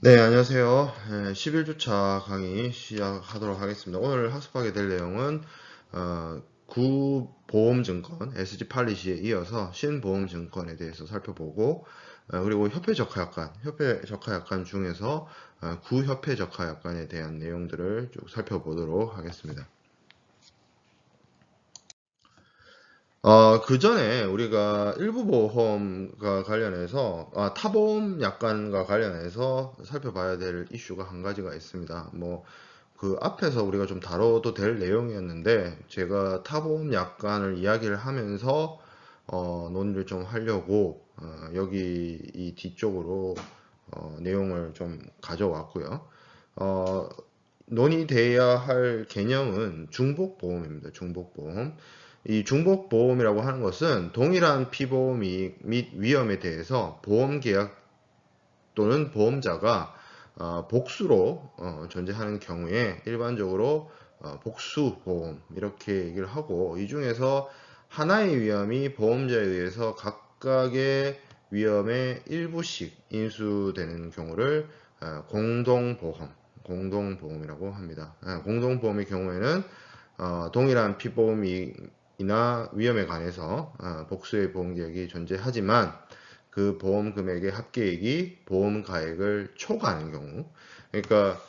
네, 안녕하세요. 11주차 강의 시작하도록 하겠습니다. 오늘 학습하게 될 내용은 구보험증권 SG팔리시에 이어서 신보험증권에 대해서 살펴보고 그리고 협회적하약관 중에서 구협회적하약관에 대한 내용들을 쭉 살펴보도록 하겠습니다. 그 전에 우리가 일부 보험과 관련해서, 타보험 약관과 관련해서 살펴봐야 될 이슈가 한 가지가 있습니다. 그 앞에서 우리가 좀 다뤄도 될 내용이었는데, 제가 타보험 약관을 이야기를 하면서, 논의를 좀 하려고, 여기 이 뒤쪽으로, 내용을 좀 가져왔고요. 논의돼야 할 개념은 중복보험입니다. 중복보험. 이 중복보험이라고 하는 것은 동일한 피보험 및 위험에 대해서 보험계약 또는 보험자가 복수로 존재하는 경우에 일반적으로 복수보험 이렇게 얘기를 하고, 이 중에서 하나의 위험이 보험자에 의해서 각각의 위험의 일부씩 인수되는 경우를 공동보험이라고 합니다. 공동보험의 경우에는 동일한 피보험이나 위험에 관해서 복수의 보험계약이 존재하지만 그 보험 금액의 합계액이 보험 가액을 초과하는 경우, 그러니까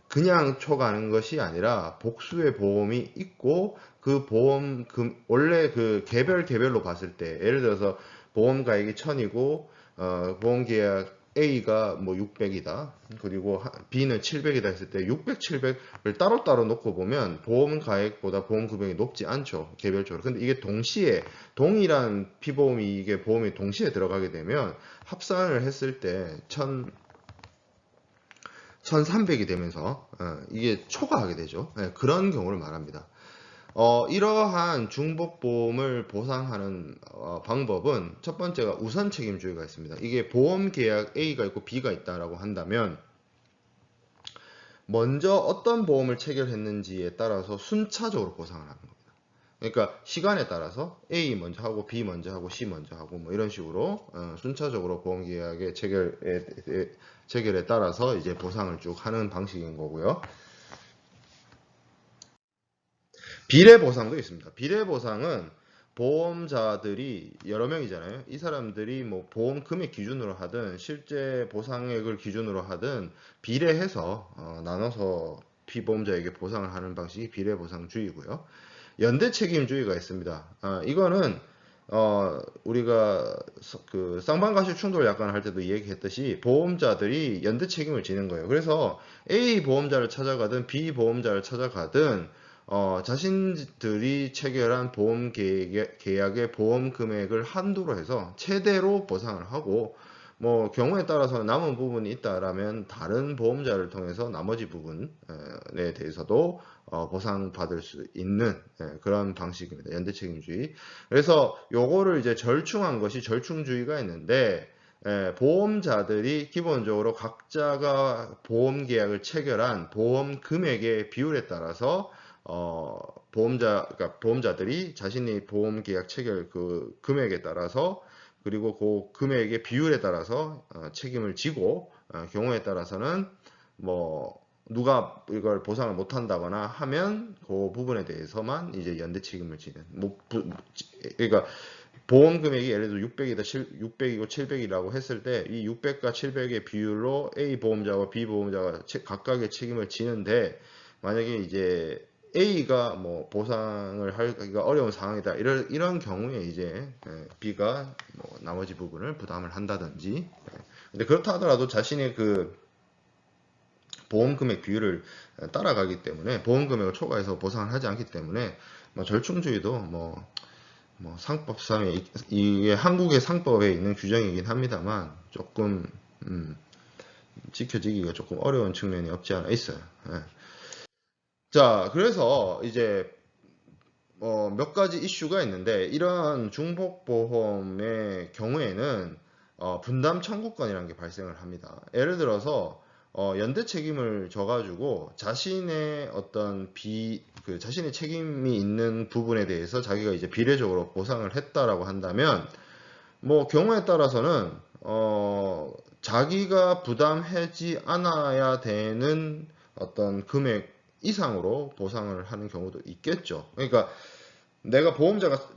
그냥 초과하는 것이 아니라 복수의 보험이 있고 그 보험 원래 그 개별로 봤을 때, 예를 들어서 보험 가액이 1000이고 보험 계약 A가 뭐 600이다. 그리고 B는 700이다 했을 때 600, 700을 따로따로 놓고 보면 보험 가액보다 보험 금액이 높지 않죠. 개별적으로. 근데 이게 동시에 동일한 피보험이 이게 보험이 동시에 들어가게 되면 합산을 했을 때 1300이 되면서 이게 초과하게 되죠. 그런 경우를 말합니다. 이러한 중복보험을 보상하는 방법은 첫 번째가 우선 책임주의가 있습니다. 이게 보험 계약 A가 있고 B가 있다라고 한다면 먼저 어떤 보험을 체결했는지에 따라서 순차적으로 보상을 하는 겁니다. 그러니까 시간에 따라서 A 먼저 하고 B 먼저 하고 C 먼저 하고 뭐 이런 식으로 순차적으로 보험계약의 체결에 따라서 이제 보상을 쭉 하는 방식인 거고요. 비례보상도 있습니다. 비례보상은 보험자들이 여러 명이잖아요. 이 사람들이 뭐 보험 금액 기준으로 하든 실제 보상액을 기준으로 하든 비례해서 나눠서 피보험자에게 보상을 하는 방식이 비례보상주의고요. 연대책임주의가 있습니다. 이거는 우리가 그 쌍방가시 충돌 약관 할 때도 얘기했듯이 보험자들이 연대책임을 지는 거예요. 그래서 A 보험자를 찾아가든 B 보험자를 찾아가든 자신들이 체결한 보험 계약의 보험 금액을 한도로 해서 최대로 보상을 하고, 뭐 경우에 따라서 남은 부분이 있다라면 다른 보험자를 통해서 나머지 부분에 대해서도 보상받을 수 있는 그런 방식입니다. 연대책임주의. 그래서 요거를 이제 절충한 것이 절충주의가 있는데, 보험자들이 기본적으로 각자가 보험 계약을 체결한 보험 금액의 비율에 따라서 그러니까 보험자들이 자신이 보험 계약 체결 그 금액에 따라서, 그리고 그 금액의 비율에 따라서 책임을 지고, 경우에 따라서는 뭐 누가 이걸 보상을 못 한다거나 하면 그 부분에 대해서만 이제 연대 책임을 지는. 그러니까 보험 금액이 예를 들어 600이고 700이라고 했을 때 이 600과 700의 비율로 A 보험자와 B 보험자가 각각의 책임을 지는데, 만약에 이제 A가 뭐 보상을 하기가 어려운 상황이다. 이런 경우에 이제 B가 뭐 나머지 부분을 부담을 한다든지. 근데 그렇다 하더라도 자신의 그 보험 금액 비율을 따라가기 때문에, 보험 금액을 초과해서 보상을 하지 않기 때문에 뭐 절충주의도 뭐 상법상에 이게 한국의 상법에 있는 규정이긴 합니다만 조금 지켜지기가 조금 어려운 측면이 없지 않아 있어요. 자, 그래서 이제 몇 가지 이슈가 있는데, 이런 중복보험의 경우에는 분담 청구권이라는 게 발생을 합니다. 예를 들어서 연대 책임을 져가지고 자신의 어떤 자신의 책임이 있는 부분에 대해서 자기가 이제 비례적으로 보상을 했다라고 한다면, 뭐 경우에 따라서는 자기가 부담하지 않아야 되는 어떤 금액 이상으로 보상을 하는 경우도 있겠죠. 그러니까 내가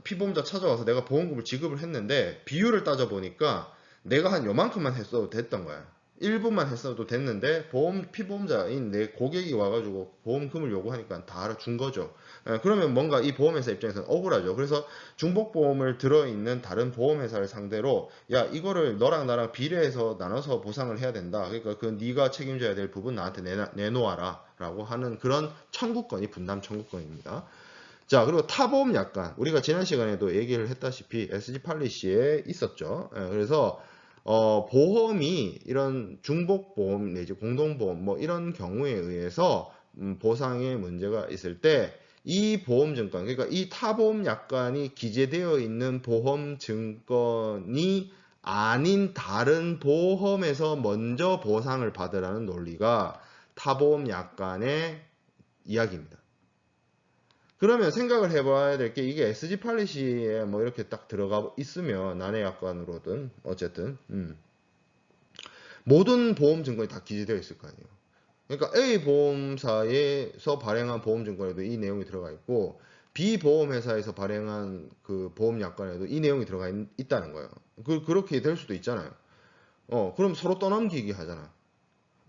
피보험자 찾아와서 내가 보험금을 지급을 했는데 비율을 따져보니까 내가 한 요만큼만 했어도 됐던 거야. 1분만 했어도 됐는데 피보험자인 내 고객이 와가지고 보험금을 요구하니까 다 알아준 거죠. 그러면 뭔가 이 보험회사 입장에서는 억울하죠. 그래서 중복보험을 들어있는 다른 보험회사를 상대로 야 이거를 너랑 나랑 비례해서 나눠서 보상을 해야 된다. 그러니까 그 네가 책임져야 될 부분 나한테 내놓아라 라고 하는 그런 청구권이 분담 청구권입니다. 자, 그리고 타보험 약관. 우리가 지난 시간에도 얘기를 했다시피 SG 팔리시에 있었죠. 그래서 보험이 이런 중복보험 내지 공동보험 뭐 이런 경우에 의해서 보상에 문제가 있을 때 이 보험증권, 그러니까 이 타보험 약관이 기재되어 있는 보험증권이 아닌 다른 보험에서 먼저 보상을 받으라는 논리가 타보험 약관의 이야기입니다. 그러면 생각을 해봐야 될 게 이게 SG 팔리시에 뭐 이렇게 딱 들어가 있으면 난해약관으로든 어쨌든 모든 보험 증권이 다 기재되어 있을 거 아니에요. 그러니까 A 보험사에서 발행한 보험 증권에도 이 내용이 들어가 있고 B 보험회사에서 발행한 그 보험 약관에도 이 내용이 들어가 있다는 거예요. 그렇게 될 수도 있잖아요. 그럼 서로 떠넘기기 하잖아.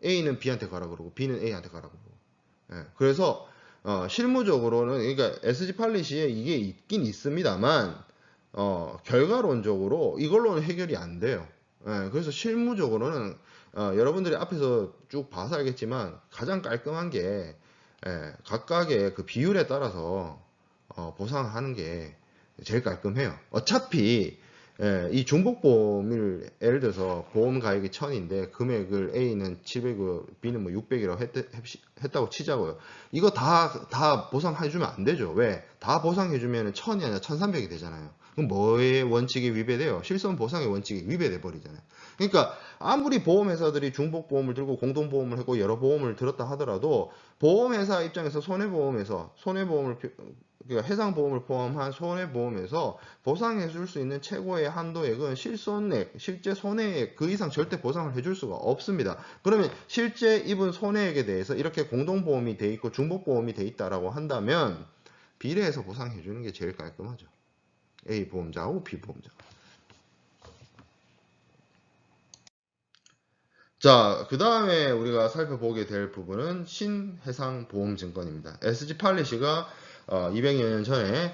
A는 B한테 가라 그러고 B는 A한테 가라 그러고. 그래서 실무적으로는 그러니까 SG 팔리시에 이게 있긴 있습니다만 결과론적으로 이걸로는 해결이 안 돼요. 그래서 실무적으로는 여러분들이 앞에서 쭉 봐서 알겠지만 가장 깔끔한 게 각각의 그 비율에 따라서 보상하는 게 제일 깔끔해요. 어차피 이 중복보험을 예를 들어서 보험 가액이 1000인데 금액을 A는 700, B는 뭐 600이라고 했다고 치자고요. 이거 다 보상해주면 안 되죠. 왜? 다 보상해주면 1000이 아니라 1300이 되잖아요. 그럼 뭐의 원칙에 위배돼요? 실손 보상의 원칙에 위배돼 버리잖아요. 그러니까 아무리 보험회사들이 중복보험을 들고 공동보험을 하고 여러 보험을 들었다 하더라도 보험회사 입장에서 손해보험을 그러니까 해상보험을 포함한 손해보험에서 보상해 줄 수 있는 최고의 한도액은 실손액, 실제 손해액 그 이상 절대 보상을 해줄 수가 없습니다. 그러면 실제 입은 손해액에 대해서 이렇게 공동보험이 돼 있고 중복보험이 돼 있다라고 한다면 비례해서 보상해 주는 게 제일 깔끔하죠. A 보험자하고 B 보험자. 자, 그 다음에 우리가 살펴보게 될 부분은 신해상보험증권입니다. SG 팔리시가 200여 년 전에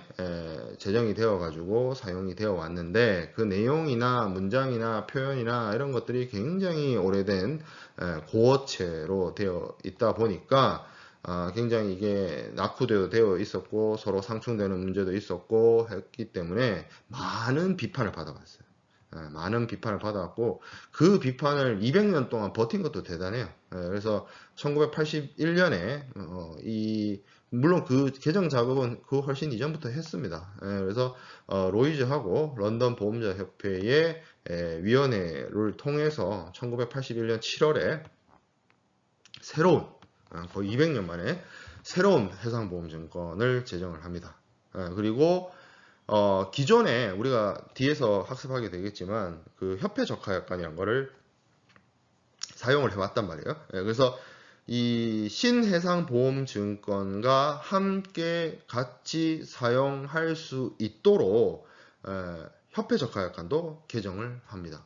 제정이 되어 가지고 사용이 되어 왔는데 그 내용이나 문장이나 표현이나 이런 것들이 굉장히 오래된 고어체로 되어 있다 보니까 굉장히 이게 낙후되어 있었고 서로 상충되는 문제도 있었고 했기 때문에 많은 비판을 받아봤어요. 많은 비판을 받아왔고 그 비판을 200년 동안 버틴 것도 대단해요. 그래서 1981년에 물론 그 개정 작업은 그 훨씬 이전부터 했습니다. 그래서 로이즈하고 런던 보험자 협회의 위원회를 통해서 1981년 7월에 새로운 거의 200년 만에 새로운 해상보험증권을 제정을 합니다. 그리고 기존에 우리가 뒤에서 학습하게 되겠지만 그 협회 적하약관이라는 거를 사용을 해왔단 말이에요. 그래서 이 신해상보험증권과 함께 같이 사용할 수 있도록 협회 적하약관도 개정을 합니다.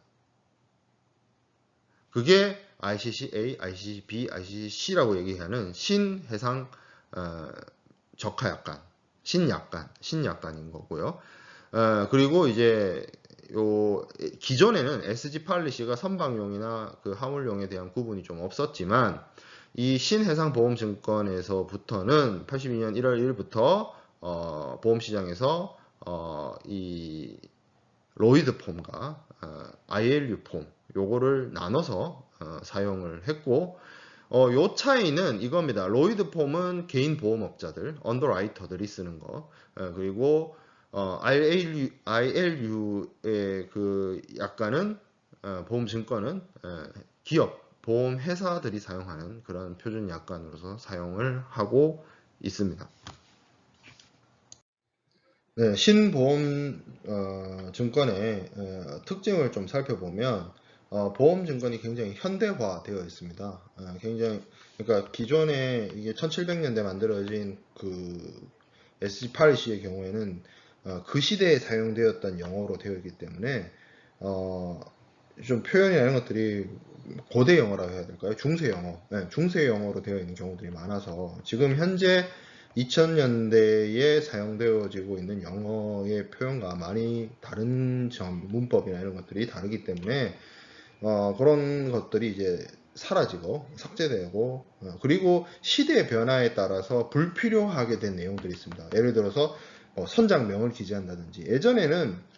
그게 ICC-A, ICC-B, ICC-C라고 얘기하는 신해상 적하약관, 신약관인 거고요. 그리고 이제 기존에는 SG 팔리시가 선박용이나 그 화물용에 대한 구분이 좀 없었지만 이 신해상보험증권에서부터는 82년 1월 1일부터 보험시장에서 이 로이드 폼과 ILU 폼 요거를 나눠서 사용을 했고 요 차이는 이겁니다. 로이드 폼은 개인 보험업자들, 언더라이터들이 쓰는 거. 그리고 ILU의 그 약간은 보험 증권은 기업, 보험 회사들이 사용하는 그런 표준 약관으로서 사용을 하고 있습니다. 네, 신보험 증권의 특징을 좀 살펴보면 보험증권이 굉장히 현대화되어 있습니다. 굉장히 그러니까 기존에 이게 1700년대 만들어진 그 SG8C의 경우에는 그 시대에 사용되었던 영어로 되어 있기 때문에 좀 표현이나 이런 것들이 고대 영어라고 해야 될까요? 중세 영어, 네, 중세 영어로 되어 있는 경우들이 많아서 지금 현재 2000년대에 사용되어지고 있는 영어의 표현과 많이 다른 점, 문법이나 이런 것들이 다르기 때문에 그런 것들이 이제 사라지고 삭제되고 그리고 시대의 변화에 따라서 불필요하게 된 내용들이 있습니다. 예를 들어서 선장명을 기재한다든지 예전에는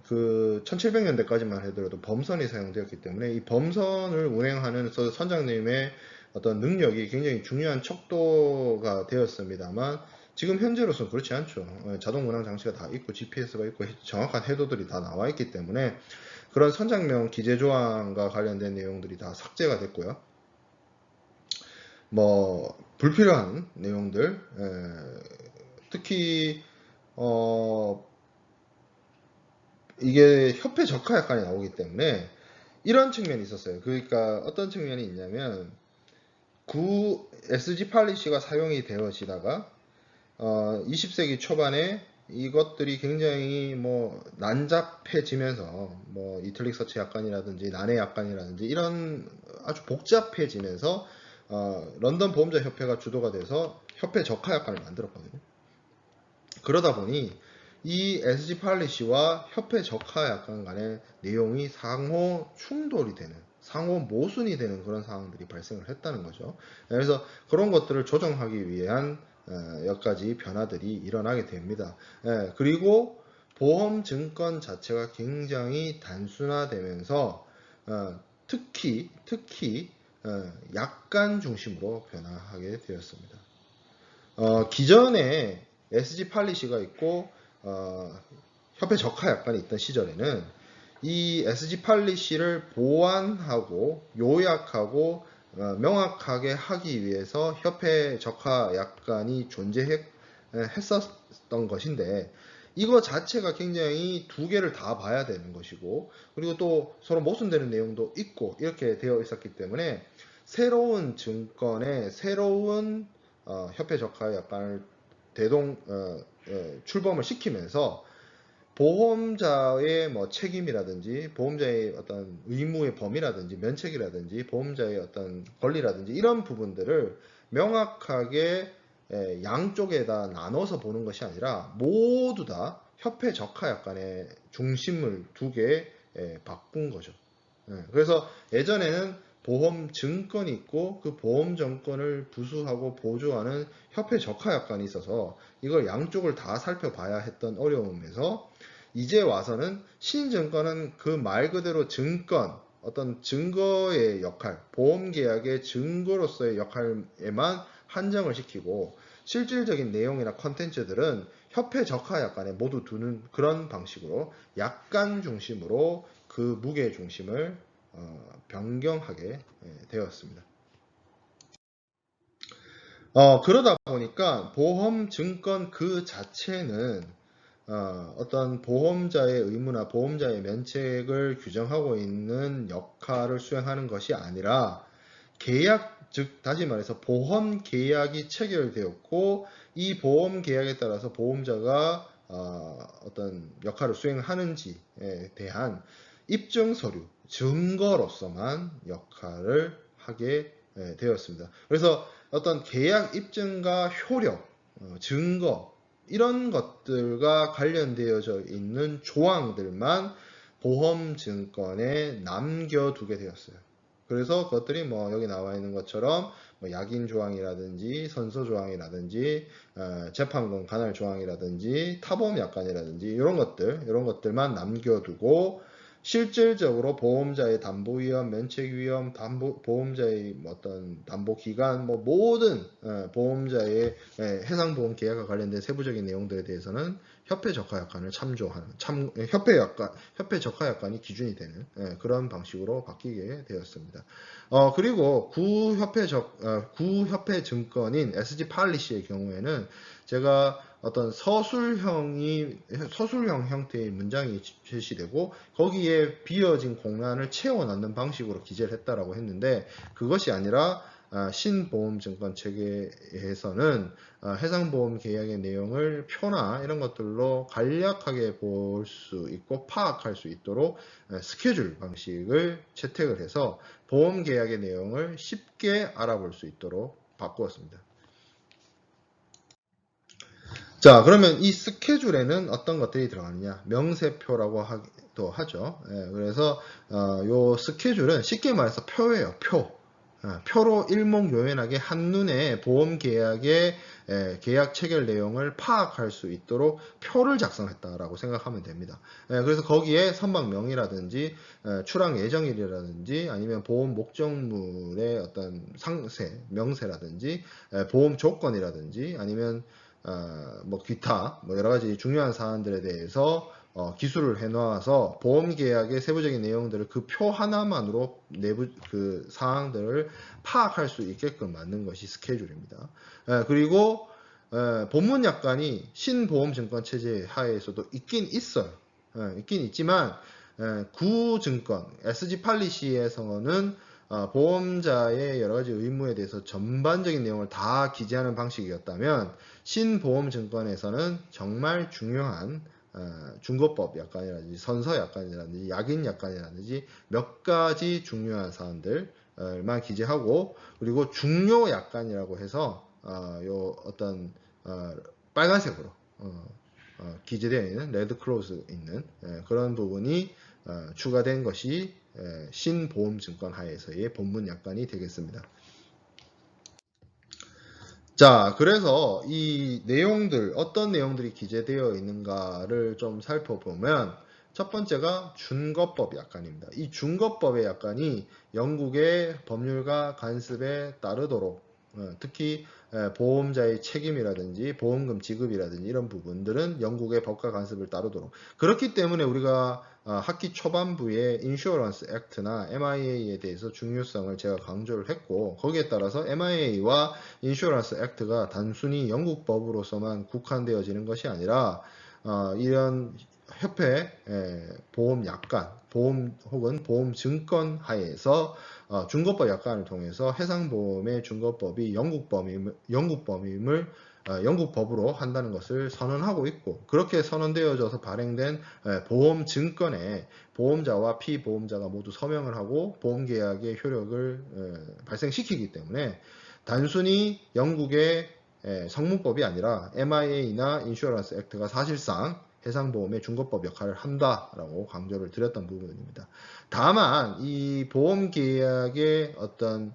그 1700년대까지만 하더라도 범선이 사용되었기 때문에 이 범선을 운행하는 선장님의 어떤 능력이 굉장히 중요한 척도가 되었습니다만 지금 현재로서는 그렇지 않죠. 자동 운항 장치가 다 있고 GPS가 있고 정확한 해도들이 다 나와 있기 때문에 그런 선장명 기재 조항과 관련된 내용들이 다 삭제가 됐고요. 뭐 불필요한 내용들, 특히 이게 협회 적하 약관이 나오기 때문에 이런 측면이 있었어요. 그러니까 어떤 측면이 있냐면 SG 팔리시가 사용이 되어지다가 20세기 초반에 이것들이 굉장히 뭐 난잡해지면서 뭐 이틀릭 서치 약관이라든지 난해 약관이라든지 이런 아주 복잡해지면서 런던 보험자 협회가 주도가 돼서 협회 적하 약관을 만들었거든요. 그러다 보니 이 SG 팔리시와 협회 적하 약관 간의 내용이 상호 충돌이 되는, 상호 모순이 되는 그런 상황들이 발생을 했다는 거죠. 그래서 그런 것들을 조정하기 위한 몇 가지 변화들이 일어나게 됩니다. 그리고 보험 증권 자체가 굉장히 단순화되면서 특히 약관 중심으로 변화하게 되었습니다. 기존에 SG 팔리시가 있고 협회 적하 약관이 있던 시절에는 이 SG 팔리시를 보완하고 요약하고 명확하게 하기 위해서 협회 적하 약관이 존재했었던 것인데 이거 자체가 굉장히 두 개를 다 봐야 되는 것이고 그리고 또 서로 모순되는 내용도 있고 이렇게 되어 있었기 때문에 새로운 증권의 새로운 협회 적하 약관을 출범을 시키면서 보험자의 뭐 책임이라든지 보험자의 어떤 의무의 범위라든지 면책이라든지 보험자의 어떤 권리라든지 이런 부분들을 명확하게 양쪽에다 나눠서 보는 것이 아니라 모두 다 협회 적하 약관의 중심을 두게 바꾼 거죠. 그래서 예전에는 보험 증권이 있고 그 보험 증권을 부수하고 보조하는 협회 적하 약관이 있어서 이걸 양쪽을 다 살펴봐야 했던 어려움에서 이제 와서는 신증권은 그 말 그대로 증권, 어떤 증거의 역할, 보험계약의 증거로서의 역할에만 한정을 시키고 실질적인 내용이나 컨텐츠들은 협회 적하 약관에 모두 두는 그런 방식으로 약관 중심으로 그 무게 중심을 변경하게 되었습니다. 그러다 보니까 보험 증권 그 자체는 어떤 보험자의 의무나 보험자의 면책을 규정하고 있는 역할을 수행하는 것이 아니라 계약, 즉 다시 말해서 보험 계약이 체결되었고 이 보험 계약에 따라서 보험자가 어떤 역할을 수행하는지에 대한 입증 서류, 증거로서만 역할을 하게 되었습니다. 그래서 어떤 계약 입증과 효력, 증거 이런 것들과 관련되어져 있는 조항들만 보험증권에 남겨두게 되었어요. 그래서 그것들이 뭐 여기 나와 있는 것처럼 뭐 약인 조항이라든지 선서 조항이라든지 재판권 간할 조항이라든지 타보험 약관이라든지 이런 것들만 남겨두고 실질적으로 보험자의 담보 위험, 면책 위험, 보험자의 어떤 담보 기간, 뭐 모든 보험자의 해상보험 계약과 관련된 세부적인 내용들에 대해서는 협회 적하약관을 참조하는 협회 적하약관이 기준이 되는 그런 방식으로 바뀌게 되었습니다. 그리고 구협회 증권인 SG 팔리시의 경우에는 제가 어떤 서술형 형태의 문장이 제시되고 거기에 비어진 공란을 채워 넣는 방식으로 기재를 했다라고 했는데, 그것이 아니라 신보험증권 체계에서는 해상보험 계약의 내용을 표나 이런 것들로 간략하게 볼 수 있고 파악할 수 있도록 스케줄 방식을 채택을 해서 보험 계약의 내용을 쉽게 알아볼 수 있도록 바꾸었습니다. 자, 그러면 이 스케줄에는 어떤 것들이 들어가느냐? 명세표라고 하기도 하죠. 그래서 요 스케줄은 쉽게 말해서 표예요. 표로 일목요연하게 한눈에 보험 계약의 계약 체결 내용을 파악할 수 있도록 표를 작성했다라고 생각하면 됩니다. 그래서 거기에 선박명이라든지 출항 예정일이라든지 아니면 보험 목적물의 어떤 상세, 명세라든지 보험 조건이라든지 아니면 뭐 기타 뭐 여러 가지 중요한 사안들에 대해서 기술을 해놓아서 보험 계약의 세부적인 내용들을 그 표 하나만으로 내부 그 사항들을 파악할 수 있게끔 만든 것이 스케줄입니다. 그리고 본문 약관이 신보험증권 체제 하에서도 있긴 있어요. 있긴 있지만 구증권 SG 팔리시에서는 보험자의 여러 가지 의무에 대해서 전반적인 내용을 다 기재하는 방식이었다면, 신보험증권에서는 정말 중요한 중거법 약관이라든지 선서 약관이라든지 약인 약관이라든지 몇 가지 중요한 사안들만 기재하고, 그리고 중요 약관이라고 해서 요 어떤 빨간색으로 기재되어 있는 레드 클로즈 있는 그런 부분이 추가된 것이 신보험증권 하에서의 본문 약관이 되겠습니다. 자, 그래서 이 내용들, 어떤 내용들이 기재되어 있는가를 좀 살펴보면, 첫 번째가 준거법 약관입니다. 이 준거법의 약관이 영국의 법률과 간습에 따르도록, 특히 보험자의 책임이라든지 보험금 지급이라든지 이런 부분들은 영국의 법과 간습을 따르도록, 그렇기 때문에 우리가 학기 초반부에 인슈어런스 액트나 MIA에 대해서 중요성을 제가 강조를 했고, 거기에 따라서 MIA와 인슈어런스 액트가 단순히 영국 법으로서만 국한되어지는 것이 아니라 이런 협회 보험 약관, 보험 혹은 보험 증권 하에서 준거법 약관을 통해서 해상보험의 준거법이 영국 법임을 영국 법으로 한다는 것을 선언하고 있고, 그렇게 선언되어져서 발행된 보험 증권에 보험자와 피보험자가 모두 서명을 하고 보험계약의 효력을 발생시키기 때문에 단순히 영국의 성문법이 아니라 MIA나 인슈어런스 액트가 사실상 해상보험의 준거법 역할을 한다라고 강조를 드렸던 부분입니다. 다만 이 보험계약의 어떤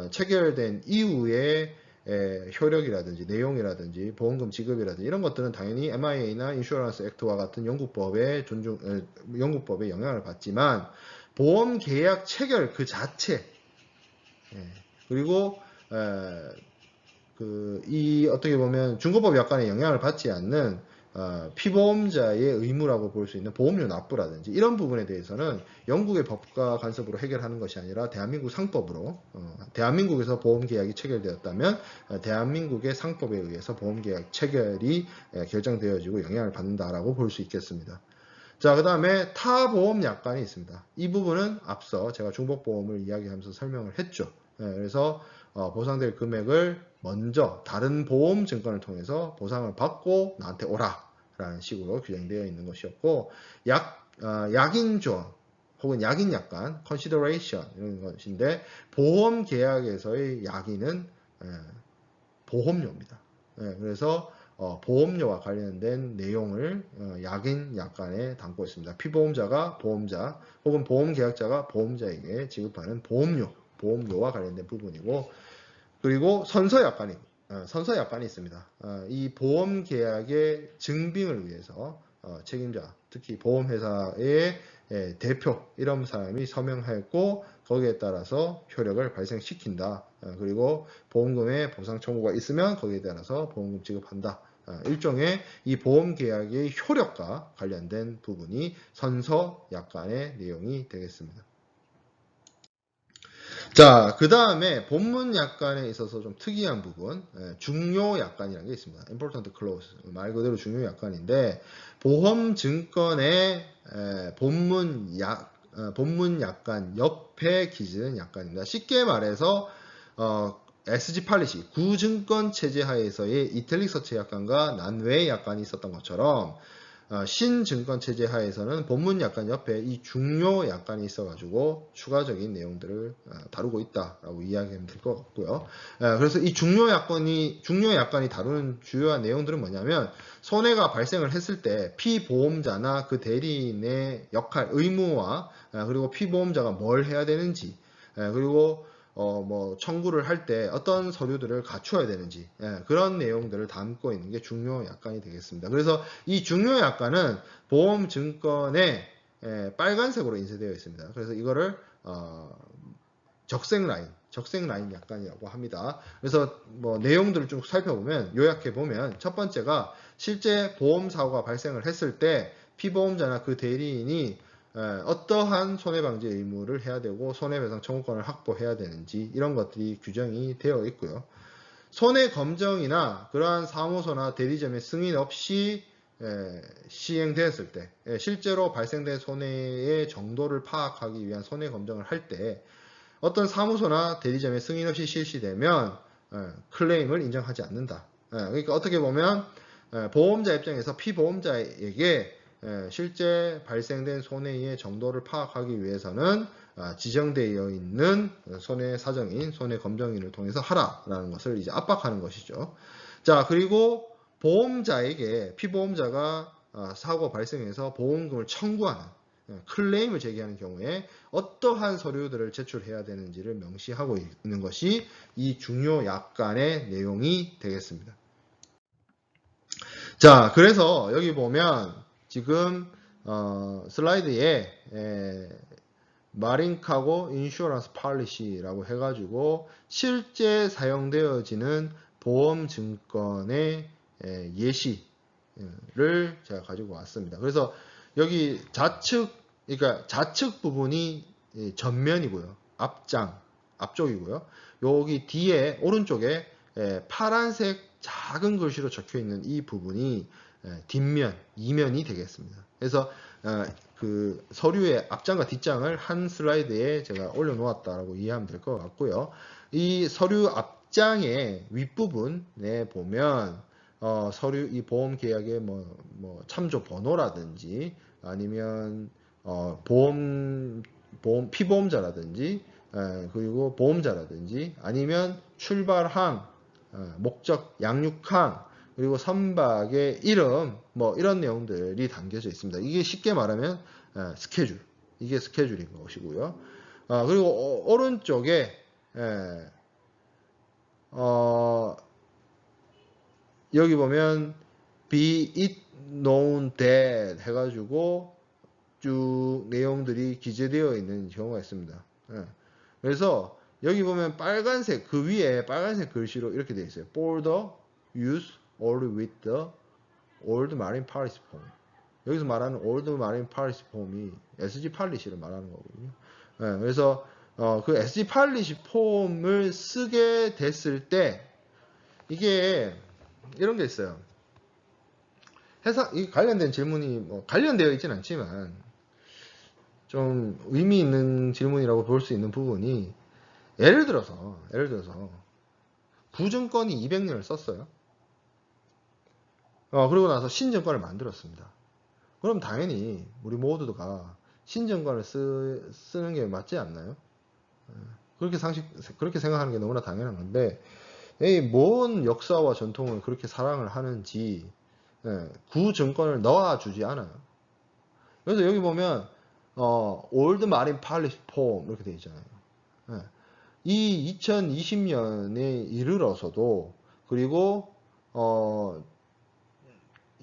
체결된 이후에 효력이라든지 내용이라든지 보험금 지급이라든지 이런 것들은 당연히 MIA나 인슈어런스 액트와 같은 영국법의 영향을 받지만, 보험계약 체결 그 자체, 그리고 이 어떻게 보면 준거법 약관에 영향을 받지 않는 피보험자의 의무라고 볼 수 있는 보험료 납부라든지 이런 부분에 대해서는 영국의 법과 간섭으로 해결하는 것이 아니라 대한민국 상법으로, 대한민국에서 보험계약이 체결되었다면 대한민국의 상법에 의해서 보험계약 체결이 결정되어지고 영향을 받는다라고 볼 수 있겠습니다. 자, 그 다음에 타보험 약관이 있습니다. 이 부분은 앞서 제가 중복보험을 이야기하면서 설명을 했죠. 그래서 보상될 금액을 먼저 다른 보험증권을 통해서 보상을 받고 나한테 오라 라는 식으로 규정되어 있는 것이었고, 약인조항 혹은 약인약관 consideration 이런 것인데, 보험계약에서의 약인은 보험료입니다. 그래서 보험료와 관련된 내용을 약인약관에 담고 있습니다. 피보험자가 보험자 혹은 보험계약자가 보험자에게 지급하는 보험료와 관련된 부분이고, 그리고 선서약관이 있습니다. 이 보험계약의 증빙을 위해서 책임자, 특히 보험회사의 대표 이런 사람이 서명하였고 거기에 따라서 효력을 발생시킨다. 그리고 보험금의 보상 청구가 있으면 거기에 따라서 보험금 지급한다. 일종의 이 보험 계약의 효력과 관련된 부분이 선서 약관의 내용이 되겠습니다. 자, 그 다음에 본문 약관에 있어서 좀 특이한 부분, 중요 약관이라는 게 있습니다. Important Clause, 말 그대로 중요 약관인데, 보험 증권의 본문 약관 옆에 기재된 약관입니다. 쉽게 말해서 SG 팔리시, 구증권 체제 하에서의 이탈릭 서치 약관과 난외 약관이 있었던 것처럼 신증권 체제 하에서는 본문 약관 옆에 이 중요 약관이 있어가지고 추가적인 내용들을 다루고 있다라고 이야기하면 될 것 같고요. 그래서 이 중요 약관이 다루는 주요한 내용들은 뭐냐면 손해가 발생을 했을 때 피보험자나 그 대리인의 역할, 의무와 그리고 피보험자가 뭘 해야 되는지 그리고 뭐 청구를 할 때 어떤 서류들을 갖춰야 되는지 그런 내용들을 담고 있는 게 중요 약관이 되겠습니다. 그래서 이 중요 약관은 보험 증권에 빨간색으로 인쇄되어 있습니다. 그래서 이거를 적색 라인 약관이라고 합니다. 그래서 뭐 내용들을 좀 살펴보면 요약해 보면 첫 번째가 실제 보험 사고가 발생을 했을 때 피보험자나 그 대리인이 어떠한 손해방지 의무를 해야 되고 손해배상 청구권을 확보해야 되는지 이런 것들이 규정이 되어 있고요. 손해검정이나 그러한 사무소나 대리점의 승인 없이 시행되었을 때 실제로 발생된 손해의 정도를 파악하기 위한 손해검정을 할 때 어떤 사무소나 대리점의 승인 없이 실시되면 클레임을 인정하지 않는다. 그러니까 어떻게 보면 보험자 입장에서 피보험자에게 실제 발생된 손해의 정도를 파악하기 위해서는 지정되어 있는 손해 사정인, 손해 검정인을 통해서 하라라는 것을 이제 압박하는 것이죠. 자, 그리고 보험자에게 피보험자가 사고 발생해서 보험금을 청구하는 클레임을 제기하는 경우에 어떠한 서류들을 제출해야 되는지를 명시하고 있는 것이 이 중요 약관의 내용이 되겠습니다. 자, 그래서 여기 보면 지금 슬라이드에 마린카고 인슈어런스 팔리시라고 해가지고 실제 사용되어지는 보험 증권의 예시를 제가 가지고 왔습니다. 그래서 여기 그러니까 좌측 부분이 전면이고요. 앞쪽이고요. 여기 뒤에 오른쪽에 파란색 작은 글씨로 적혀 있는 이 부분이 뒷면, 이면이 되겠습니다. 그래서 그 서류의 앞장과 뒷장을 한 슬라이드에 제가 올려놓았다라고 이해하면 될 것 같고요. 이 서류 앞장의 윗부분에 보면 서류 이 보험 계약의 뭐 참조 번호라든지 아니면 피보험자라든지 그리고 보험자라든지 아니면 출발항, 목적 양육항 그리고 선박의 이름 뭐 이런 내용들이 담겨져 있습니다. 이게 쉽게 말하면 스케줄, 이게 스케줄인 것이고요. 그리고 오른쪽에 여기 보면 be it known that 해가지고 쭉 내용들이 기재되어 있는 경우가 있습니다. 그래서 여기 보면 빨간색 그 위에 빨간색 글씨로 이렇게 되어 있어요. For the use or with the old marine policy form. 여기서 말하는 old marine policy form이 SG 팔리시를 말하는 거거든요. 그래서 그 SG 팔리시 폼을 쓰게 됐을 때 이게 이런 게 있어요. 이 관련된 질문이 뭐 관련되어 있지는 않지만 좀 의미 있는 질문이라고 볼 수 있는 부분이 예를 들어서 구증권이 200년을 썼어요. 그리고 나서 신증권을 만들었습니다. 그럼 당연히 우리 모두가 신증권을 쓰는 게 맞지 않나요? 그렇게 생각하는 게 너무나 당연한 건데, 뭔 역사와 전통을 그렇게 사랑을 하는지, 구증권을 넣어주지 않아요. 그래서 여기 보면, Old Marine Policy Form 이렇게 되어 있잖아요. 이 2020년에 이르러서도, 그리고,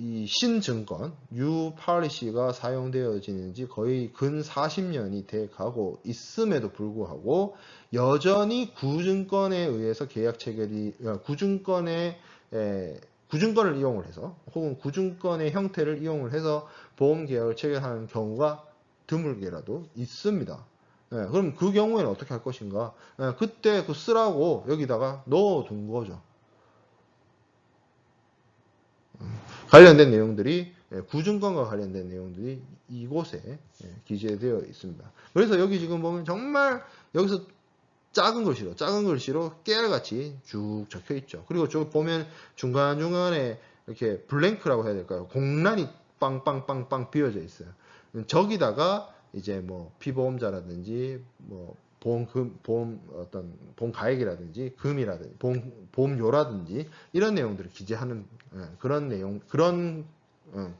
이 신증권, U 팔리시가 사용되어지는 지 거의 근 40년이 돼 가고 있음에도 불구하고 여전히 구증권에 의해서 계약 체결이, 구증권의 구증권을 이용을 해서 혹은 구증권의 형태를 이용을 해서 보험 계약을 체결하는 경우가 드물게라도 있습니다. 예, 그럼 그 경우에는 어떻게 할 것인가? 예, 그때 그 쓰라고 여기다가 넣어둔 거죠. 관련된 내용들이 구증권과 관련된 내용들이 이곳에 기재되어 있습니다. 그래서 여기 지금 보면 정말 여기서 작은 글씨로 깨알같이 쭉 적혀 있죠. 그리고 저 보면 중간중간에 이렇게 블랭크라고 해야 될까요? 공란이 빵빵빵빵 비어져 있어요. 저기다가 이제 뭐 피보험자라든지 뭐 보험 가액이라든지 금이라든지 보험료라든지 이런 내용들을 기재하는 그런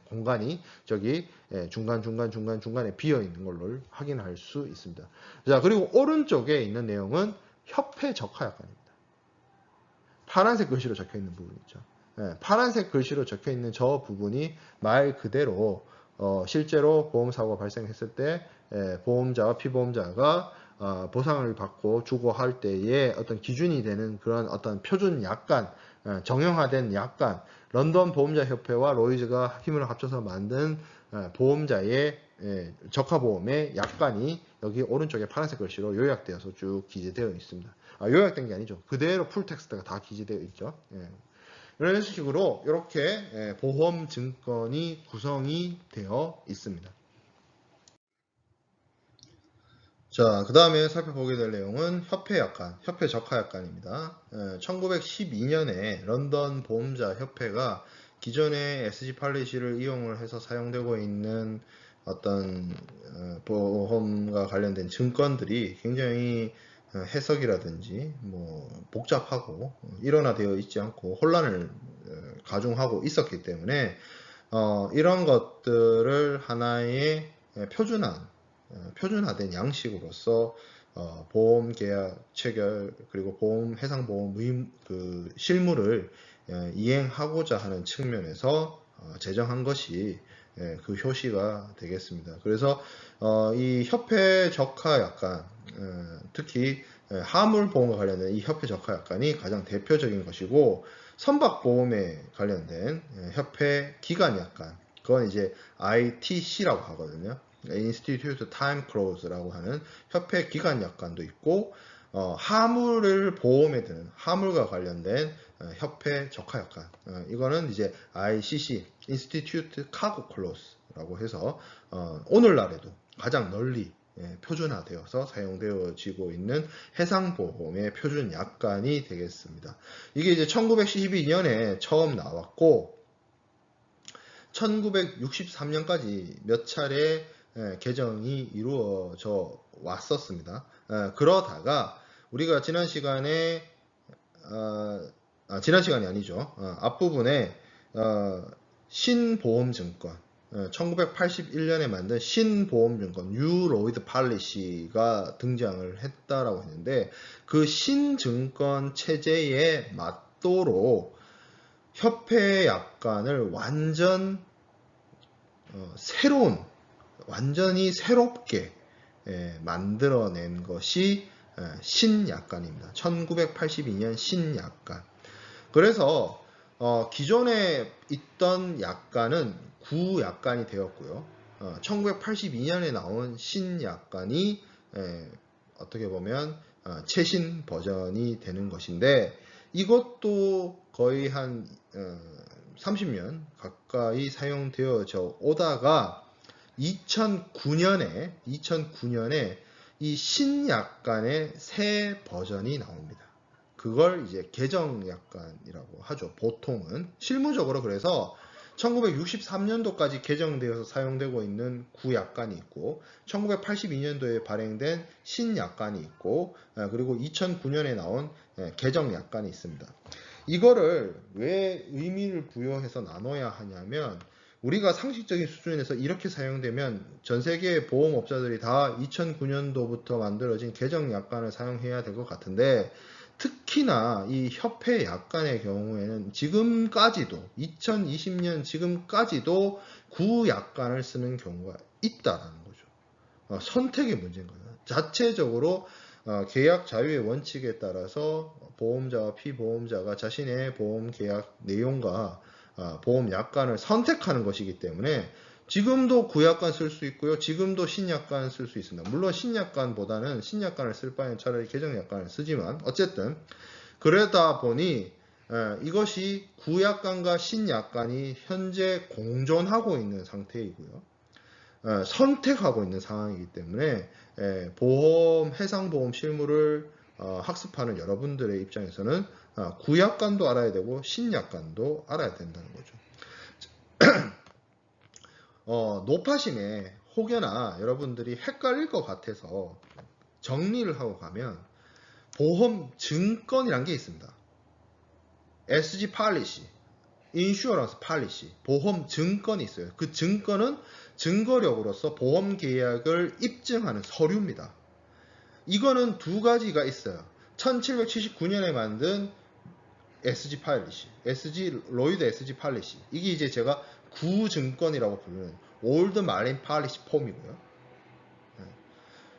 공간이 저기 중간에 비어 있는 걸로 확인할 수 있습니다. 자, 그리고 오른쪽에 있는 내용은 협회 적하약관입니다. 파란색 글씨로 적혀 있는 부분 있죠. 파란색 글씨로 적혀 있는 저 부분이 말 그대로 실제로 보험사고가 발생했을 때 보험자와 피보험자가 보상을 받고 주고할 때에 어떤 기준이 되는 그런 어떤 표준 약관, 정형화된 약관, 런던 보험자 협회와 로이즈가 힘을 합쳐서 만든 보험자의 적하보험의 약관이 여기 오른쪽에 파란색 글씨로 요약되어서 쭉 기재되어 있습니다. 요약된 게 아니죠. 그대로 풀텍스트가 다 기재되어 있죠. 이런 식으로 이렇게 보험 증권이 구성이 되어 있습니다. 자, 그 다음에 살펴보게 될 내용은 협회 약관, 협회 적하 약관입니다. 1912년에 런던 보험자 협회가 기존의 SG 팔리시를 이용을 해서 사용되고 있는 어떤 보험과 관련된 증권들이 굉장히 해석이라든지 뭐 복잡하고 일원화되어 있지 않고 혼란을 가중하고 있었기 때문에 이런 것들을 하나의 표준화된 양식으로서 보험 계약 체결 그리고 보험 해상 보험 실무를 이행하고자 하는 측면에서 제정한 것이 그 효시가 되겠습니다. 그래서 이 협회 적하 약관, 특히 화물 보험과 관련된 이 협회 적하 약관이 가장 대표적인 것이고, 선박보험에 관련된 협회 기간 약관, 그건 이제 ITC라고 하거든요. Institute Time Clause라고 하는 협회 기간 약관도 있고, 화물을 보험에 드는 화물과 관련된 협회 적하 약관, 이거는 이제 ICC Institute Cargo Clause라고 해서 오늘날에도 가장 널리 표준화되어서 사용되어지고 있는 해상보험의 표준 약관이 되겠습니다. 이게 이제 1912년에 처음 나왔고 1963년까지 몇 차례 개정이 이루어져 왔었습니다. 그러다가 우리가 지난 시간에 지난 시간이 아니죠. 앞부분에 신보험증권 1981년에 만든 신보험증권 뉴 로이드 팔리시가 등장을 했다라고 했는데, 그 신증권 체제에 맞도록 협회 약관을 완전히 새롭게 만들어낸 것이 신약관입니다. 1982년 신약관. 그래서 기존에 있던 약관은 구약관이 되었고요. 1982년에 나온 신약관이 어떻게 보면 최신 버전이 되는 것인데, 이것도 거의 한 30년 가까이 사용되어져 오다가 2009년에 이 신약관의 새 버전이 나옵니다. 그걸 이제 개정약관이라고 하죠. 보통은 실무적으로. 그래서 1963년도까지 개정되어서 사용되고 있는 구약관이 있고 1982년도에 발행된 신약관이 있고 그리고 2009년에 나온 개정약관이 있습니다. 이거를 왜 의미를 부여해서 나눠야 하냐면, 우리가 상식적인 수준에서 이렇게 사용되면 전 세계의 보험업자들이 다 2009년도부터 만들어진 개정약관을 사용해야 될 것 같은데, 특히나 이 협회 약관의 경우에는 지금까지도 2020년 지금까지도 구약관을 쓰는 경우가 있다라는 거죠. 선택의 문제인 거예요. 자체적으로 계약 자유의 원칙에 따라서 보험자와 피보험자가 자신의 보험 계약 내용과 보험 약관을 선택하는 것이기 때문에 지금도 구약관 쓸 수 있고요. 지금도 신약관 쓸 수 있습니다. 물론 신약관보다는 신약관을 쓸 바에는 차라리 개정약관을 쓰지만 어쨌든 그러다 보니 이것이 구약관과 신약관이 현재 공존하고 있는 상태이고요. 선택하고 있는 상황이기 때문에 보험, 해상보험 실무를 학습하는 여러분들의 입장에서는 구약관도 알아야 되고 신약관도 알아야 된다는 거죠. 노파심에 혹여나 여러분들이 헷갈릴 것 같아서 정리를 하고 가면 보험 증권이란 게 있습니다. SG 팔리시, 인슈어런스 팔리시, 보험 증권이 있어요. 그 증권은 증거력으로서 보험 계약을 입증하는 서류입니다. 이거는 두 가지가 있어요. 1779년에 만든 SG 팔리시, 로이드 SG 팔리시. 이게 이제 제가 구증권이라고 부르는 올드 마린 팔리시 폼이고요.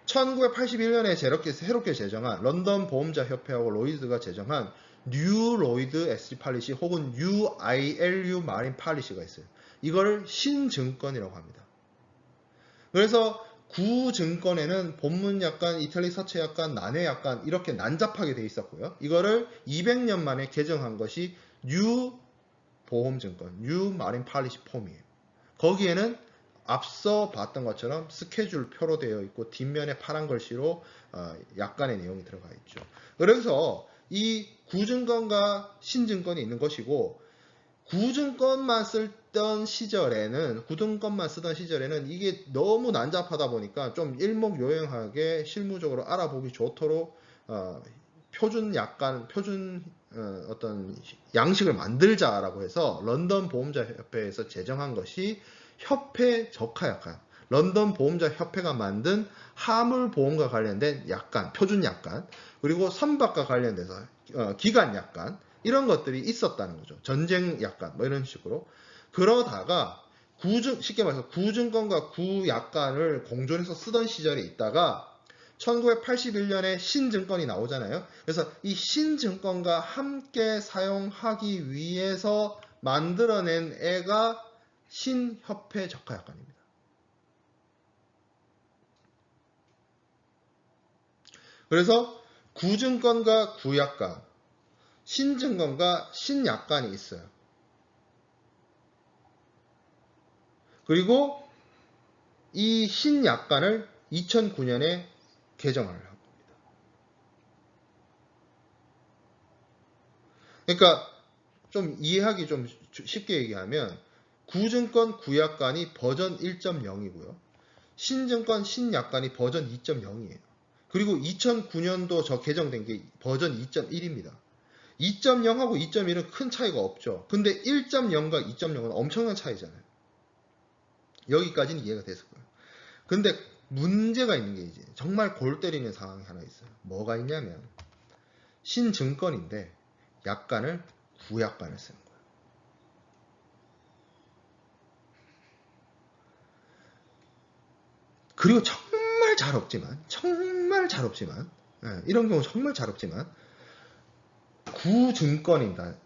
1981년에 새롭게 제정한 런던 보험자 협회하고 로이드가 제정한 뉴 로이드 SG 팔리시 혹은 UILU 마린 팔리시가 있어요. 이걸 신증권이라고 합니다. 그래서 구증권에는 본문 약관, 이탈릭 서체 약관, 난해 약관 이렇게 난잡하게 돼 있었고요. 이거를 200년 만에 개정한 것이 뉴 보험증권, 뉴 마린 팔리시 폼이에요. 거기에는 앞서 봤던 것처럼 스케줄표로 되어 있고 뒷면에 파란 글씨로 약관의 내용이 들어가 있죠. 그래서 이 구증권과 신증권이 있는 것이고 구증권만 쓰던 시절에는 이게 너무 난잡하다 보니까 좀 일목요연하게 실무적으로 알아보기 좋도록 표준 어떤 양식을 만들자라고 해서 런던 보험자 협회에서 제정한 것이 협회 적하 약관, 런던 보험자 협회가 만든 화물 보험과 관련된 약관, 표준 약관, 그리고 선박과 관련돼서 기간 약관 이런 것들이 있었다는 거죠. 전쟁 약관 뭐 이런 식으로. 그러다가 쉽게 말해서 구증권과 구약관을 공존해서 쓰던 시절이 있다가 1981년에 신증권이 나오잖아요. 그래서 이 신증권과 함께 사용하기 위해서 만들어낸 애가 신협회 적하약관입니다. 그래서 구증권과 구약관, 신증권과 신약관이 있어요. 그리고 이 신약관을 2009년에 개정을 합니다. 그러니까 좀 이해하기 좀 쉽게 얘기하면 구증권 구약관이 버전 1.0이고요. 신증권 신약관이 버전 2.0이에요. 그리고 2009년도 개정된 게 버전 2.1입니다. 2.0하고 2.1은 큰 차이가 없죠. 근데 1.0과 2.0은 엄청난 차이잖아요. 여기까지는 이해가 됐을 거예요. 근데 문제가 있는 게 이제 정말 골 때리는 상황이 하나 있어요. 뭐가 있냐면 신증권인데 약관을 구약관을 쓰는 거예요. 그리고 정말 잘 없지만 이런 경우 정말 잘 없지만 구증권인데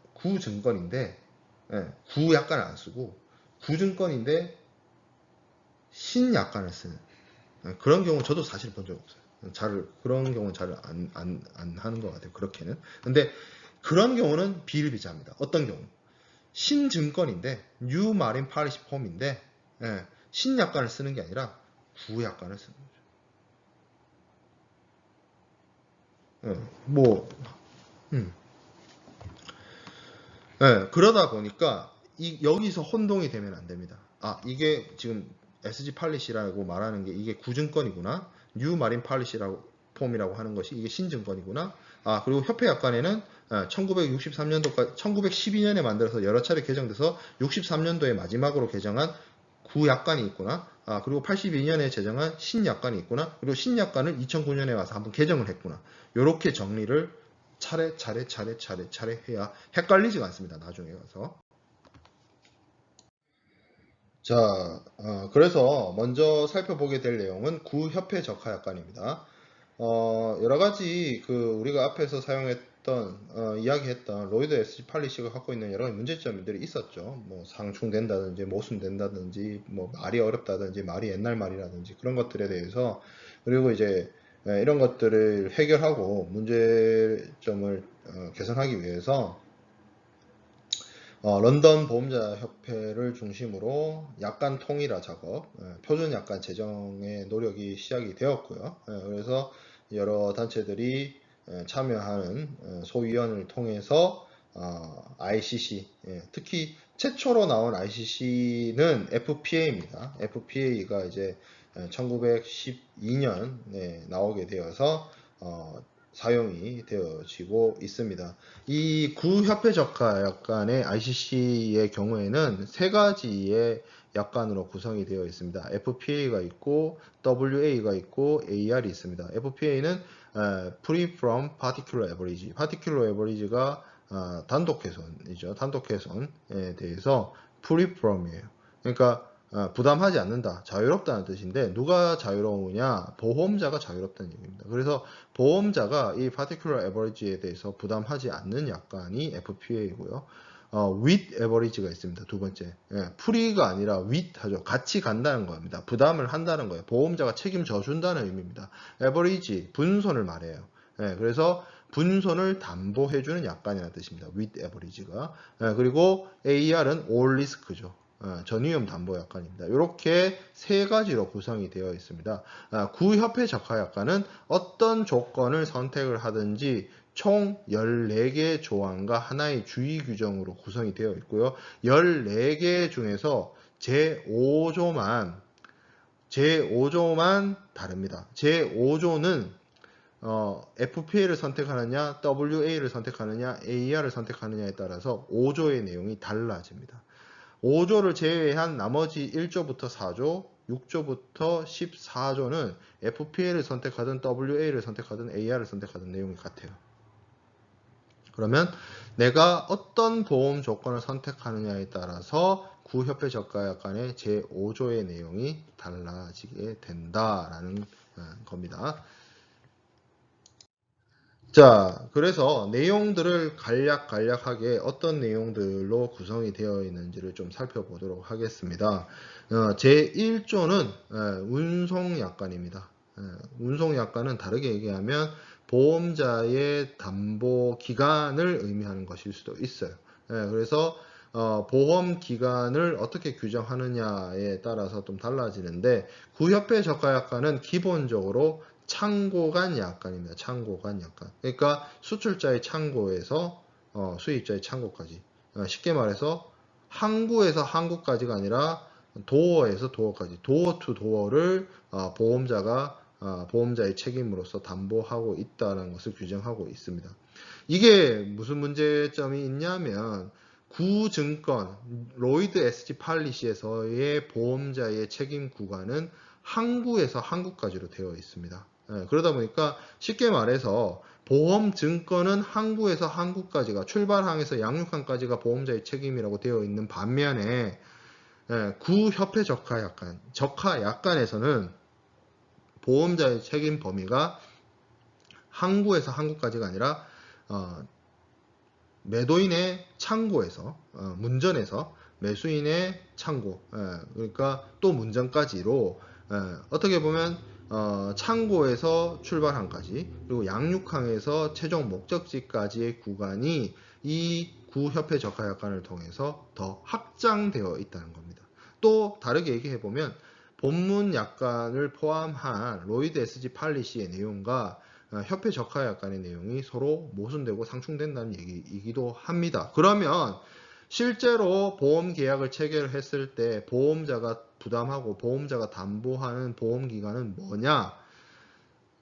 구약관을 안 쓰고 구증권인데 신약관을 쓰는 그런 경우 저도 사실 본 적 없어요. 그런 경우는 잘 안 하는 것 같아요. 그렇게는. 근데 그런 경우는 비일비재합니다. 어떤 경우? 신증권인데 뉴 마린 팔리시 폼인데 신약관을 쓰는 게 아니라 구약관을 쓰는 거죠. 그러다 보니까 여기서 혼동이 되면 안 됩니다. 이게 지금 SG 팔리시라고 말하는 게 이게 구증권이구나. 뉴 마린 팔리시라고 폼이라고 하는 것이 이게 신증권이구나. 그리고 협회 약관에는 1963년도까지 1912년에 만들어서 여러 차례 개정돼서 63년도에 마지막으로 개정한 구약관이 있구나. 그리고 82년에 제정한 신약관이 있구나. 그리고 신약관을 2009년에 와서 한번 개정을 했구나. 이렇게 정리를 차례 해야 헷갈리지가 않습니다. 나중에 가서. 자, 그래서 먼저 살펴보게 될 내용은 구협회 적하약관입니다. 여러 가지 우리가 앞에서 사용했던 이야기했던 로이드 SG 팔리시가 갖고 있는 여러 가지 문제점들이 있었죠. 뭐 상충된다든지 모순된다든지 뭐 말이 어렵다든지 말이 옛날 말이라든지 그런 것들에 대해서 그리고 이제 이런 것들을 해결하고 문제점을 개선하기 위해서 런던 보험자 협회를 중심으로 약관 통일화 작업, 표준 약관 제정의 노력이 시작이 되었고요. 그래서 여러 단체들이 참여하는 소위원을 통해서 ICC, 특히 최초로 나온 ICC는 FPA입니다. FPA가 이제 1912년에 나오게 되어서 사용이 되어지고 있습니다. 이 구협회 적화 약관의 ICC의 경우에는 세 가지의 약관으로 구성이 되어 있습니다. FPA가 있고 WA가 있고 AR이 있습니다. FPA는 Free from Particular Average. Particular Average가 단독훼손이죠. 단독훼손에 대해서 Free from이에요. 그러니까 부담하지 않는다, 자유롭다는 뜻인데 누가 자유로우냐? 보험자가 자유롭다는 얘기입니다. 그래서 보험자가 이 particular average에 대해서 부담하지 않는 약관이 FPA이고요. with average가 있습니다. 두 번째. free가 아니라 with 하죠. 같이 간다는 겁니다. 부담을 한다는 거예요. 보험자가 책임져 준다는 의미입니다. average, 분손을 말해요. 그래서 분손을 담보해주는 약관이라는 뜻입니다. with average가. 그리고 AR은 all risk죠. 전위험 담보 약관입니다. 이렇게 세 가지로 구성이 되어 있습니다. 구협회 적화 약관은 어떤 조건을 선택을 하든지 총 14개 조항과 하나의 주의 규정으로 구성이 되어 있고요. 14개 중에서 제5조만 다릅니다. 제5조는 FPA를 선택하느냐, WA를 선택하느냐, AR을 선택하느냐에 따라서 5조의 내용이 달라집니다. 5조를 제외한 나머지 1조부터 4조, 6조부터 14조는 FPA를 선택하든 WA를 선택하든 AR을 선택하든 내용이 같아요. 그러면 내가 어떤 보험 조건을 선택하느냐에 따라서 구협회 적가 약관의 제5조의 내용이 달라지게 된다라는 겁니다. 자, 그래서 내용들을 간략하게 어떤 내용들로 구성이 되어 있는지를 좀 살펴보도록 하겠습니다. 제1조는 운송약관입니다. 운송약관은 다르게 얘기하면 보험자의 담보 기간을 의미하는 것일 수도 있어요. 그래서 보험 기간을 어떻게 규정하느냐에 따라서 좀 달라지는데 구협회 적가약관은 기본적으로 창고간 약관입니다. 창고간 약관. 그러니까 수출자의 창고에서 수입자의 창고까지. 쉽게 말해서 항구에서 항구까지가 아니라 도어에서 도어까지. 도어 투 도어를 보험자의 책임으로서 담보하고 있다는 것을 규정하고 있습니다. 이게 무슨 문제점이 있냐면 구증권, 로이드 SG 팔리시에서의 보험자의 책임 구간은 항구에서 항구까지로 되어 있습니다. 그러다 보니까 쉽게 말해서 보험증권은 항구에서 항구까지가, 출발항에서 양육항까지가 보험자의 책임이라고 되어 있는 반면에 구협회 적하약관에서는 보험자의 책임 범위가 항구에서 항구까지가 아니라 매도인의 창고에서, 문전에서 매수인의 창고, 그러니까 또 문전까지로 어떻게 보면 창고에서 출발항까지, 그리고 양육항에서 최종 목적지까지의 구간이 이 구협회 적하약관을 통해서 더 확장되어 있다는 겁니다. 또 다르게 얘기해보면 본문 약관을 포함한 로이드 SG 팔리시의 내용과 협회 적하약관의 내용이 서로 모순되고 상충된다는 얘기이기도 합니다. 그러면 실제로 보험 계약을 체결했을 때 보험자가 부담하고 보험자가 담보하는 보험기간은 뭐냐?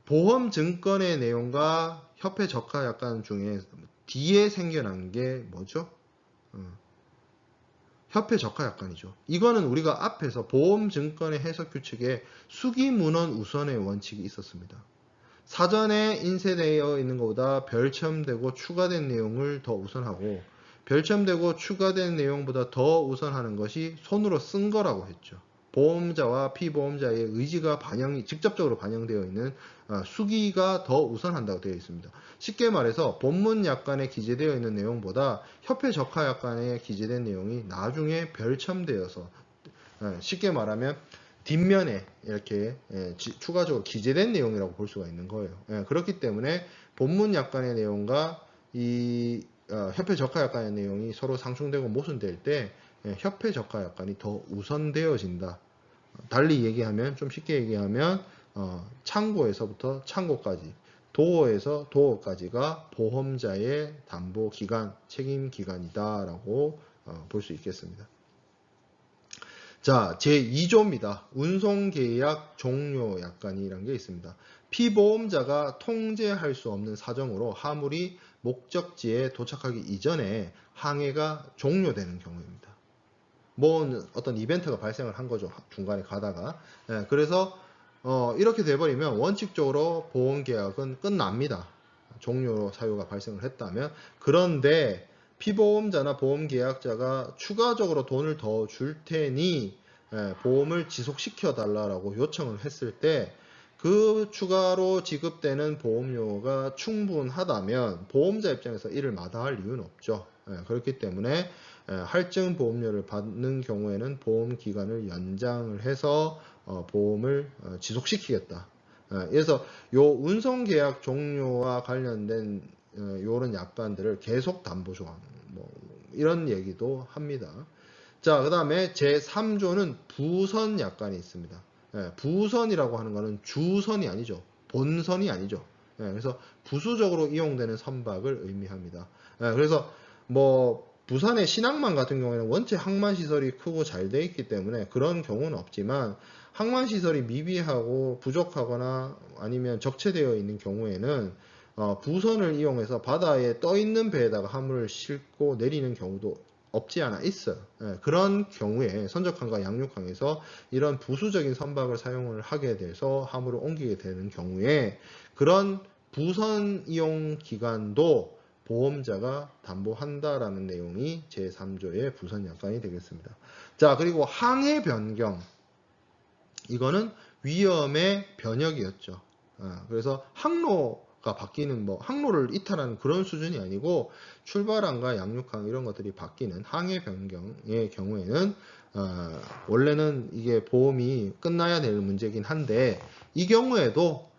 보험증권의 내용과 협회 적하약관 중에 뒤에 생겨난 게 뭐죠? 협회 적하약관이죠. 이거는 우리가 앞에서 보험증권의 해석규칙에 수기문헌 우선의 원칙이 있었습니다. 사전에 인쇄되어 있는 것보다 별첨되고 추가된 내용을 더 우선하고, 별첨되고 추가된 내용보다 더 우선하는 것이 손으로 쓴 거라고 했죠. 보험자와 피보험자의 의지가 직접적으로 반영되어 있는 수기가 더 우선한다고 되어 있습니다. 쉽게 말해서 본문 약관에 기재되어 있는 내용보다 협회 적하 약관에 기재된 내용이 나중에 별첨되어서 쉽게 말하면 뒷면에 이렇게 추가적으로 기재된 내용이라고 볼 수가 있는 거예요. 그렇기 때문에 본문 약관의 내용과 이 협회 적하 약관의 내용이 서로 상충되고 모순될 때 협회 적하 약관이 더 우선되어진다. 달리 얘기하면, 좀 쉽게 얘기하면 창고에서부터 창고까지, 도어에서 도어까지가 보험자의 담보 기간, 책임 기간이다라고 볼 수 있겠습니다. 자, 제2조입니다. 운송계약 종료 약관이라는 게 있습니다. 피보험자가 통제할 수 없는 사정으로 화물이 목적지에 도착하기 이전에 항해가 종료되는 경우입니다. 뭐 어떤 이벤트가 발생을 한 거죠. 중간에 가다가. 그래서 이렇게 돼버리면 원칙적으로 보험계약은 끝납니다. 종료 사유가 발생을 했다면. 그런데 피보험자나 보험계약자가 추가적으로 돈을 더 줄 테니 보험을 지속시켜 달라고 요청을 했을 때 그 추가로 지급되는 보험료가 충분하다면 보험자 입장에서 이를 마다할 이유는 없죠. 그렇기 때문에 할증 보험료를 받는 경우에는 보험 기간을 연장을 해서 보험을 지속시키겠다. 그래서 요 운송계약 종료와 관련된 요런 약관들을 계속 담보조항 뭐 이런 얘기도 합니다. 자, 그 다음에 제3조는 부선 약관이 있습니다. 부선이라고 하는 것은 주선이 아니죠. 본선이 아니죠. 그래서 부수적으로 이용되는 선박을 의미합니다. 그래서 뭐 부산의 신항만 같은 경우에는 원체 항만시설이 크고 잘 돼 있기 때문에 그런 경우는 없지만 항만시설이 미비하고 부족하거나 아니면 적체되어 있는 경우에는 부선을 이용해서 바다에 떠 있는 배에다가 화물을 싣고 내리는 경우도 없지 않아 있어요. 그런 경우에 선적항과 양육항에서 이런 부수적인 선박을 사용을 하게 돼서 화물을 옮기게 되는 경우에 그런 부선 이용 기간도 보험자가 담보한다라는 내용이 제3조의 부선 약관이 되겠습니다. 자, 그리고 항해 변경. 이거는 위험의 변역이었죠. 그래서 항로가 바뀌는 항로를 이탈하는 그런 수준이 아니고 출발항과 양육항 이런 것들이 바뀌는 항해 변경의 경우에는 원래는 이게 보험이 끝나야 될 문제긴 한데 이 경우에도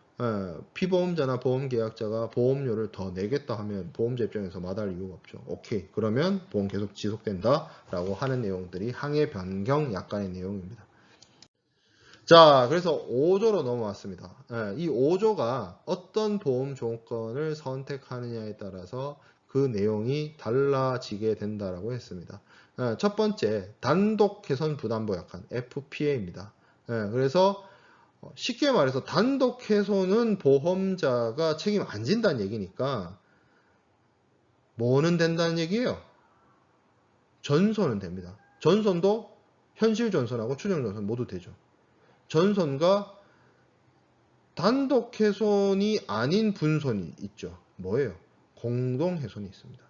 피보험자나 보험계약자가 보험료를 더 내겠다 하면 보험자 입장에서 마다할 이유가 없죠. 오케이, 그러면 보험 계속 지속된다 라고 하는 내용들이 항해 변경 약관의 내용입니다. 자, 그래서 5조로 넘어왔습니다. 이 5조가 어떤 보험 조건을 선택하느냐에 따라서 그 내용이 달라지게 된다라고 했습니다. 첫 번째, 단독 훼손 부담보 약관, FPA입니다. 그래서 쉽게 말해서 단독 훼손은 보험자가 책임 안 진다는 얘기니까 뭐는 된다는 얘기예요? 전손은 됩니다. 전손도 현실 전손하고 추정 전손 모두 되죠. 전손과 단독 훼손이 아닌 분손이 있죠. 뭐예요? 공동 훼손이 있습니다.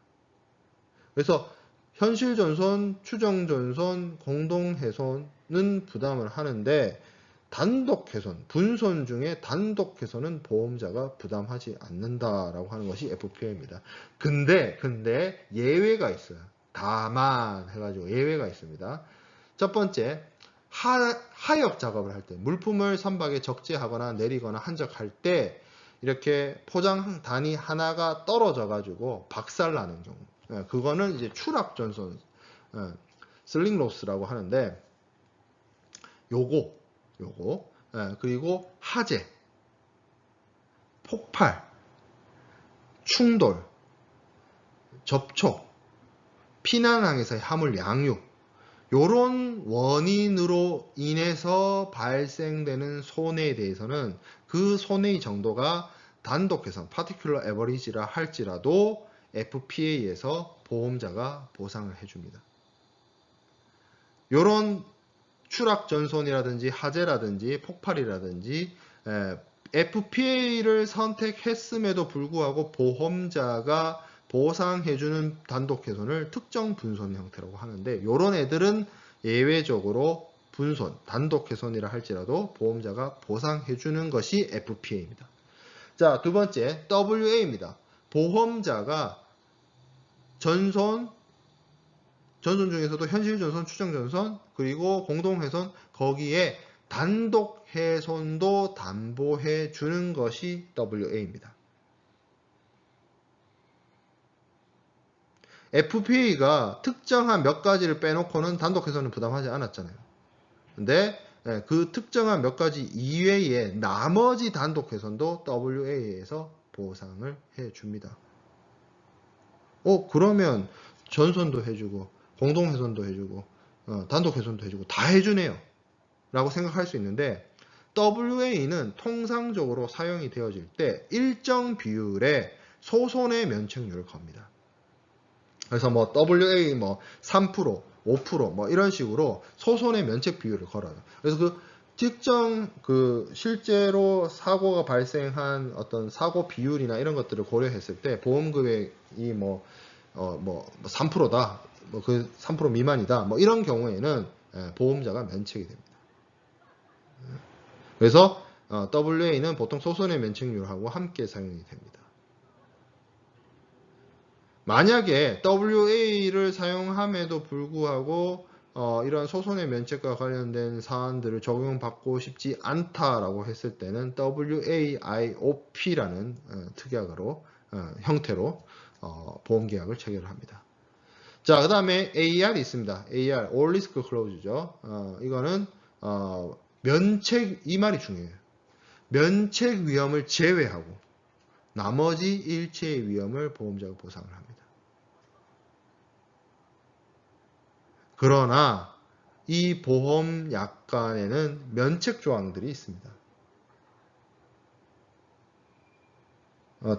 그래서 현실 전손, 추정 전손, 공동 훼손은 부담을 하는데 단독 훼손, 분손 중에 단독 훼손은 보험자가 부담하지 않는다라고 하는 것이 FPA입니다. 근데 예외가 있어요. 다만 해가지고 예외가 있습니다. 첫 번째, 하역 작업을 할 때, 물품을 선박에 적재하거나 내리거나 한적할 때 이렇게 포장단이 하나가 떨어져 가지고 박살나는 경우, 그거는 이제 추락전손, 슬링 로스라고 하는데 요거 그리고 화재, 폭발, 충돌, 접촉, 피난항에서의 화물 양육, 요런 원인으로 인해서 발생되는 손해에 대해서는 그 손해의 정도가 단독 훼손, particular average라 할지라도 FPA에서 보험자가 보상을 해줍니다. 요런 추락전손이라든지 화재라든지 폭발이라든지 FPA를 선택했음에도 불구하고 보험자가 보상해주는 단독 훼손을 특정 분손 형태라고 하는데 이런 애들은 예외적으로 분손, 단독 훼손이라 할지라도 보험자가 보상해주는 것이 FPA입니다. 자, 두 번째 WA입니다. 보험자가 전손 중에서도 현실전손, 추정전손, 그리고 공동훼손, 거기에 단독 훼손도 담보해 주는 것이 WA입니다. FPA가 특정한 몇 가지를 빼놓고는 단독 훼손은 부담하지 않았잖아요. 근데 그 특정한 몇 가지 이외에 나머지 단독 훼손도 WA에서 보상을 해줍니다. 그러면 전손도 해주고 공동훼손도 해주고 단독훼손도 해주고 다 해주네요 라고 생각할 수 있는데, WA는 통상적으로 사용이 되어질 때 일정 비율의 소손의 면책률을 겁니다. 그래서 뭐 WA 3%, 5% 이런 식으로 소손의 면책 비율을 걸어요. 그래서 그 특정 실제로 사고가 발생한 어떤 사고 비율이나 이런 것들을 고려했을 때 보험 금액이 3%다, 그 3% 미만이다, 이런 경우에는 보험자가 면책이 됩니다. 그래서 WA는 보통 소손의 면책률하고 함께 사용이 됩니다. 만약에 WA를 사용함에도 불구하고 이런 소손의 면책과 관련된 사안들을 적용받고 싶지 않다라고 했을 때는 WAIOP라는 특약으로 형태로 보험계약을 체결을 합니다. 자, 그 다음에 AR이 있습니다. AR, All Risk Clause죠. 이거는 면책, 이 말이 중요해요. 면책 위험을 제외하고 나머지 일체의 위험을 보험자가 보상을 합니다. 그러나 이 보험 약관에는 면책 조항들이 있습니다.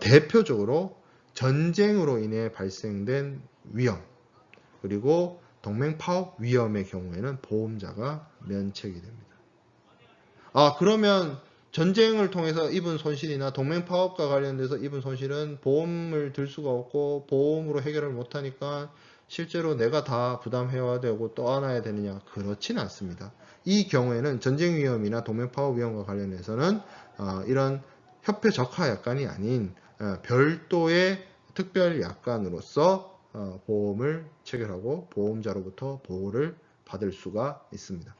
대표적으로 전쟁으로 인해 발생된 위험, 그리고 동맹 파업 위험의 경우에는 보험자가 면책이 됩니다. 그러면 전쟁을 통해서 입은 손실이나 동맹 파업과 관련돼서 입은 손실은 보험을 들 수가 없고 보험으로 해결을 못하니까 실제로 내가 다 부담해야 되고 또 안아야 되느냐? 그렇지는 않습니다. 이 경우에는 전쟁 위험이나 동맹 파업 위험과 관련해서는 이런 협회 적하 약관이 아닌 별도의 특별 약관으로서 보험을 체결하고 보험자로부터 보호를 받을 수가 있습니다.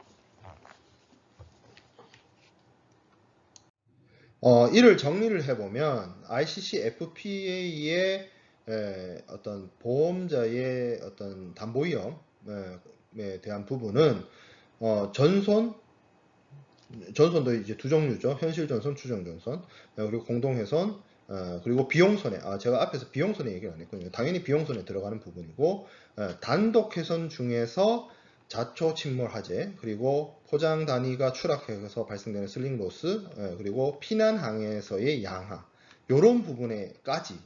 이를 정리를 해보면 ICC FPA의 어떤 보험자의 어떤 담보 위험에 대한 부분은 전손도 이제 두 종류죠. 현실 전손, 추정 전손, 그리고 공동훼손, 그리고 비용손해. 제가 앞에서 비용손해 얘기를 안 했거든요. 당연히 비용손해 들어가는 부분이고, 단독 훼손 중에서 자초 침몰 화재, 그리고 포장 단위가 추락해서 발생되는 슬링 로스, 그리고 피난 항에서의 양하, 이런 부분에까지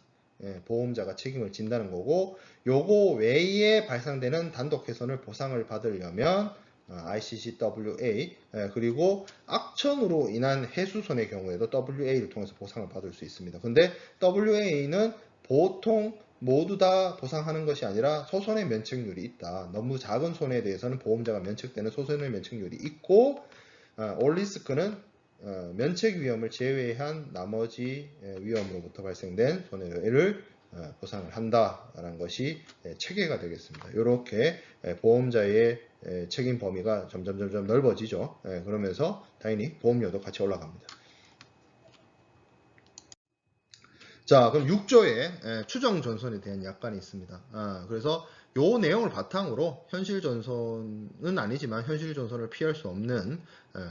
보험자가 책임을 진다는 거고, 요거 외에 발생되는 단독 훼손을 보상을 받으려면 ICCWA, 그리고 악천후로 인한 해수손의 경우에도 WA를 통해서 보상을 받을 수 있습니다. 근데 WA는 보통 모두 다 보상하는 것이 아니라 소손의 면책률이 있다. 너무 작은 손해에 대해서는 보험자가 면책되는 소손의 면책률이 있고, 올리스크는 면책 위험을 제외한 나머지 위험으로부터 발생된 손해를 보상을 한다라는 것이 체계가 되겠습니다. 이렇게 보험자의 책임 범위가 점점 넓어지죠. 그러면서 당연히 보험료도 같이 올라갑니다. 자, 그럼 6조에 추정 전손에 대한 약관이 있습니다. 그래서 요 내용을 바탕으로 현실 전손은 아니지만 현실 전손을 피할 수 없는,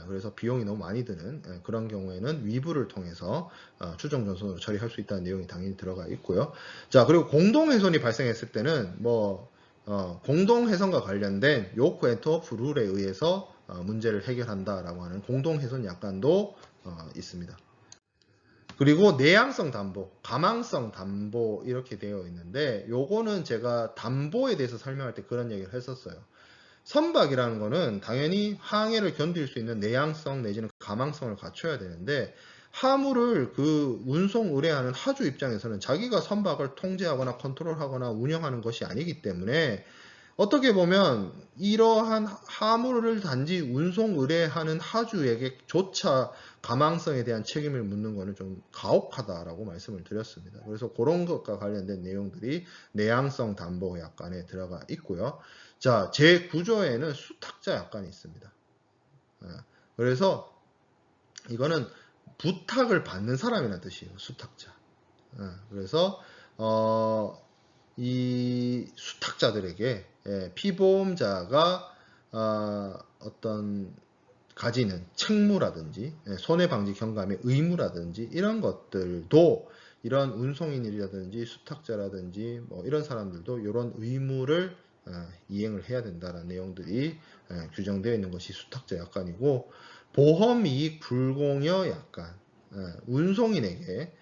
그래서 비용이 너무 많이 드는 그런 경우에는 위부를 통해서 추정 전손으로 처리할 수 있다는 내용이 당연히 들어가 있고요. 자, 그리고 공동훼손이 발생했을 때는 공동훼손과 관련된 요크 앤트워프 룰에 의해서 문제를 해결한다라고 하는 공동훼손 약관도 있습니다. 그리고 내양성 담보, 가망성 담보 이렇게 되어 있는데, 요거는 제가 담보에 대해서 설명할 때 그런 얘기를 했었어요. 선박이라는 거는 당연히 항해를 견딜 수 있는 내양성 내지는 가망성을 갖춰야 되는데, 화물을 그 운송 의뢰하는 하주 입장에서는 자기가 선박을 통제하거나 컨트롤하거나 운영하는 것이 아니기 때문에 어떻게 보면 이러한 화물을 단지 운송 의뢰하는 하주에게조차 가망성에 대한 책임을 묻는 것은 좀 가혹하다라고 말씀을 드렸습니다. 그래서 그런 것과 관련된 내용들이 내양성 담보 약관에 들어가 있고요. 자, 제 9조에는 수탁자 약관이 있습니다. 그래서 이거는 부탁을 받는 사람이라는 뜻이에요. 수탁자. 그래서 이 수탁자들에게 피보험자가 어떤 가지는 책무라든지 손해방지 경감의 의무라든지 이런 것들도 이런 운송인이라든지 수탁자라든지 뭐 이런 사람들도 이런 의무를 이행을 해야 된다는 내용들이 규정되어 있는 것이 수탁자 약관이고, 보험이익 불공여 약관, 운송인에게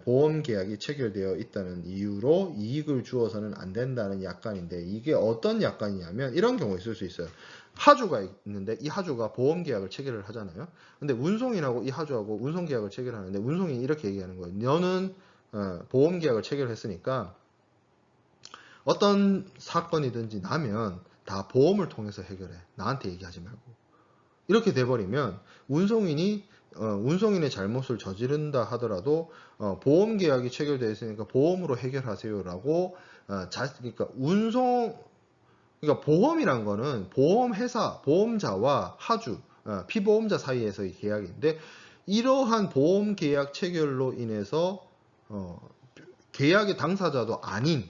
보험계약이 체결되어 있다는 이유로 이익을 주어서는 안 된다는 약관인데, 이게 어떤 약관이냐면 이런 경우가 있을 수 있어요. 하주가 있는데 이 하주가 보험계약을 체결을 하잖아요. 근데 운송인하고 이 하주하고 운송계약을 체결하는데 운송인이 이렇게 얘기하는 거예요. 너는 보험계약을 체결했으니까 어떤 사건이든지 나면 다 보험을 통해서 해결해. 나한테 얘기하지 말고. 이렇게 돼버리면 운송인의 잘못을 저지른다 하더라도 보험 계약이 체결되어 있으니까 보험으로 해결하세요라고 그러니까 그러니까 보험이란 거는 보험회사, 보험자와 하주, 피보험자 사이에서의 계약인데, 이러한 보험 계약 체결로 인해서 계약의 당사자도 아닌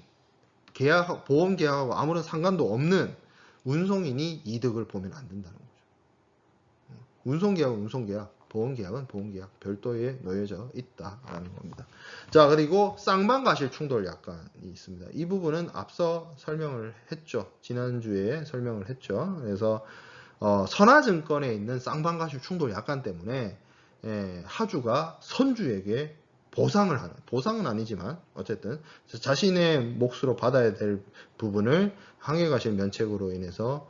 보험 계약하고 아무런 상관도 없는 운송인이 이득을 보면 안 된다는 거죠. 운송계약은 운송계약, 보험계약은 보험계약, 별도에 놓여져 있다라는 겁니다. 자, 그리고 쌍방과실 충돌 약관이 있습니다. 이 부분은 앞서 설명을 했죠. 지난주에 설명을 했죠. 그래서 선화증권에 있는 쌍방과실 충돌 약관 때문에 하주가 선주에게 보상은 아니지만 어쨌든 자신의 몫으로 받아야 될 부분을 항해과실 면책으로 인해서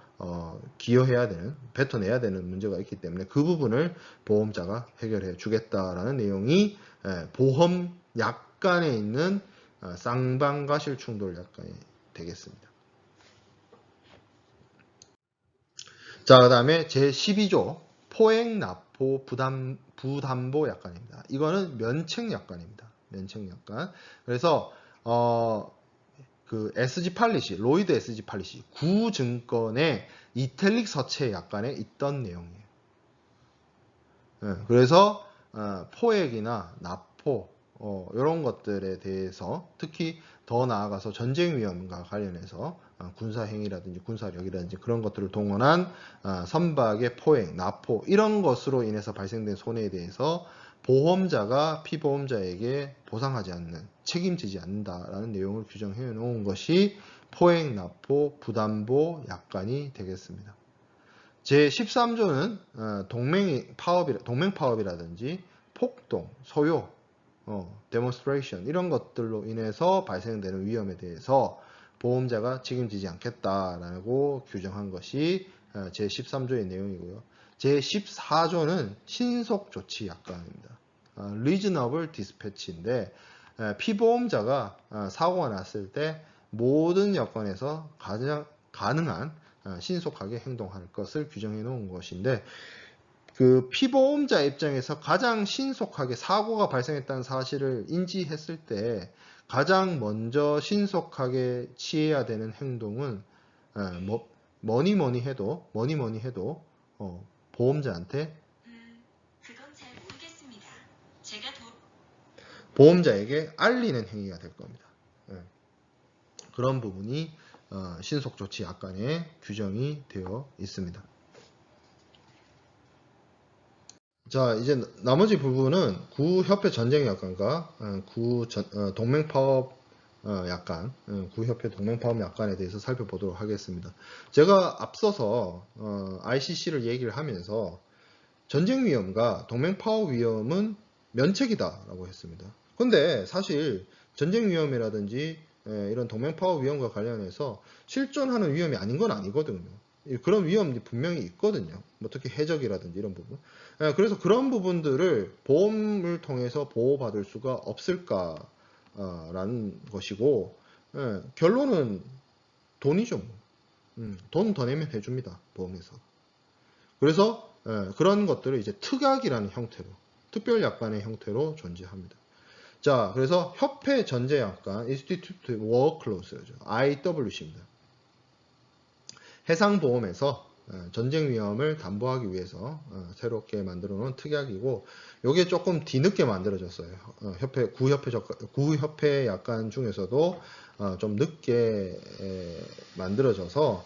기여해야 되는, 뱉어내야 되는 문제가 있기 때문에 그 부분을 보험자가 해결해 주겠다라는 내용이 보험 약관에 있는 쌍방과실 충돌 약관이 되겠습니다. 자, 그 다음에 제12조 포획납포 부담보 약관입니다. 이거는 면책 약관입니다. 면책 약관. 그래서 그 SG 팔리시, 로이드 SG 팔리시 구증권의 이탈릭 서체 약관에 있던 내용이에요. 그래서 포획이나 납포 이런 것들에 대해서, 특히 더 나아가서 전쟁 위험과 관련해서 군사행위라든지 군사력이라든지 그런 것들을 동원한 선박의 포획, 납포 이런 것으로 인해서 발생된 손해에 대해서 보험자가 피보험자에게 보상하지 않는, 책임지지 않는다라는 내용을 규정해 놓은 것이 포획, 납포, 부담보 약관이 되겠습니다. 제13조는 동맹 파업이라든지 폭동, 소요, demonstration 이런 것들로 인해서 발생되는 위험에 대해서 보험자가 책임지지 않겠다라고 규정한 것이 제13조의 내용이고요. 제14조는 신속조치 약관입니다. reasonable dispatch인데, 피보험자가 사고가 났을 때 모든 여건에서 가장 가능한 신속하게 행동할 것을 규정해 놓은 것인데, 그 피보험자 입장에서 가장 신속하게 사고가 발생했다는 사실을 인지했을 때 가장 먼저 신속하게 취해야 되는 행동은 뭐니 해도 보험자한테 그건 잘 모르겠습니다. 제가 보험자에게 알리는 행위가 될 겁니다. 그런 부분이 신속조치 약관에 규정이 되어 있습니다. 자, 이제 나머지 부분은 구협회 전쟁약관과 동맹파업 약관, 구협회 동맹파업 약관에 대해서 살펴보도록 하겠습니다. 제가 앞서서 ICC를 얘기를 하면서 전쟁 위험과 동맹파업 위험은 면책이다라고 했습니다. 근데 사실 전쟁 위험이라든지 이런 동맹파업 위험과 관련해서 실존하는 위험이 아닌 건 아니거든요. 그런 위험이 분명히 있거든요. 뭐 특히 해적이라든지 이런 부분. 그래서 그런 부분들을 보험을 통해서 보호받을 수가 없을까라는 것이고, 결론은 돈이죠. 돈 더 내면 해줍니다. 보험에서. 그래서 그런 것들을 이제 특약이라는 형태로, 특별약관의 형태로 존재합니다. 자, 그래서 협회 전제약관, Institute War Clause죠. IWC입니다. 해상보험에서 전쟁 위험을 담보하기 위해서 새롭게 만들어 놓은 특약이고, 요게 조금 뒤늦게 만들어졌어요. 구협회 약관 중에서도 좀 늦게 만들어져서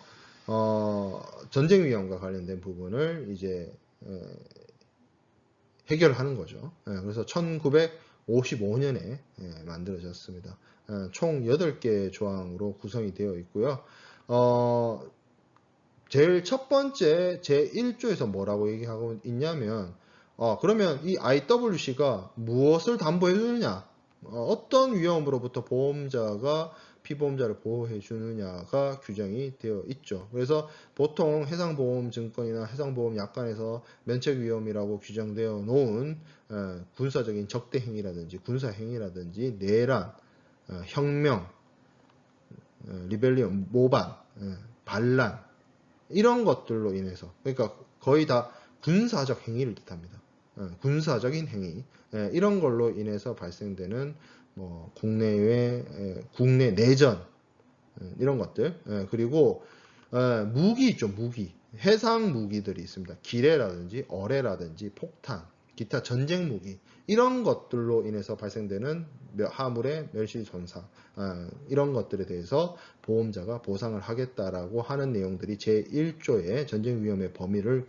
전쟁 위험과 관련된 부분을 이제 해결하는 거죠. 그래서 1955년에 만들어졌습니다. 총 8개 조항으로 구성이 되어 있고요. 제일 첫 번째 제1조에서 뭐라고 얘기하고 있냐면 그러면 이 IWC가 무엇을 담보해 주느냐, 어떤 위험으로부터 보험자가 피보험자를 보호해 주느냐가 규정이 되어 있죠. 그래서 보통 해상보험증권이나 해상보험약관에서 면책위험이라고 규정되어 놓은 군사적인 적대행위라든지 군사행위라든지 내란, 혁명, 리벨리온, 모반, 반란, 이런 것들로 인해서, 그러니까 거의 다 군사적 행위를 뜻합니다. 군사적인 행위, 이런 걸로 인해서 발생되는 뭐 국내 내전, 이런 것들, 그리고 무기 있죠. 무기, 해상 무기들이 있습니다. 기뢰라든지 어뢰라든지 폭탄, 기타 전쟁 무기, 이런 것들로 인해서 발생되는 하물의 멸실 손상, 이런 것들에 대해서 보험자가 보상을 하겠다라고 하는 내용들이 제1조의 전쟁 위험의 범위를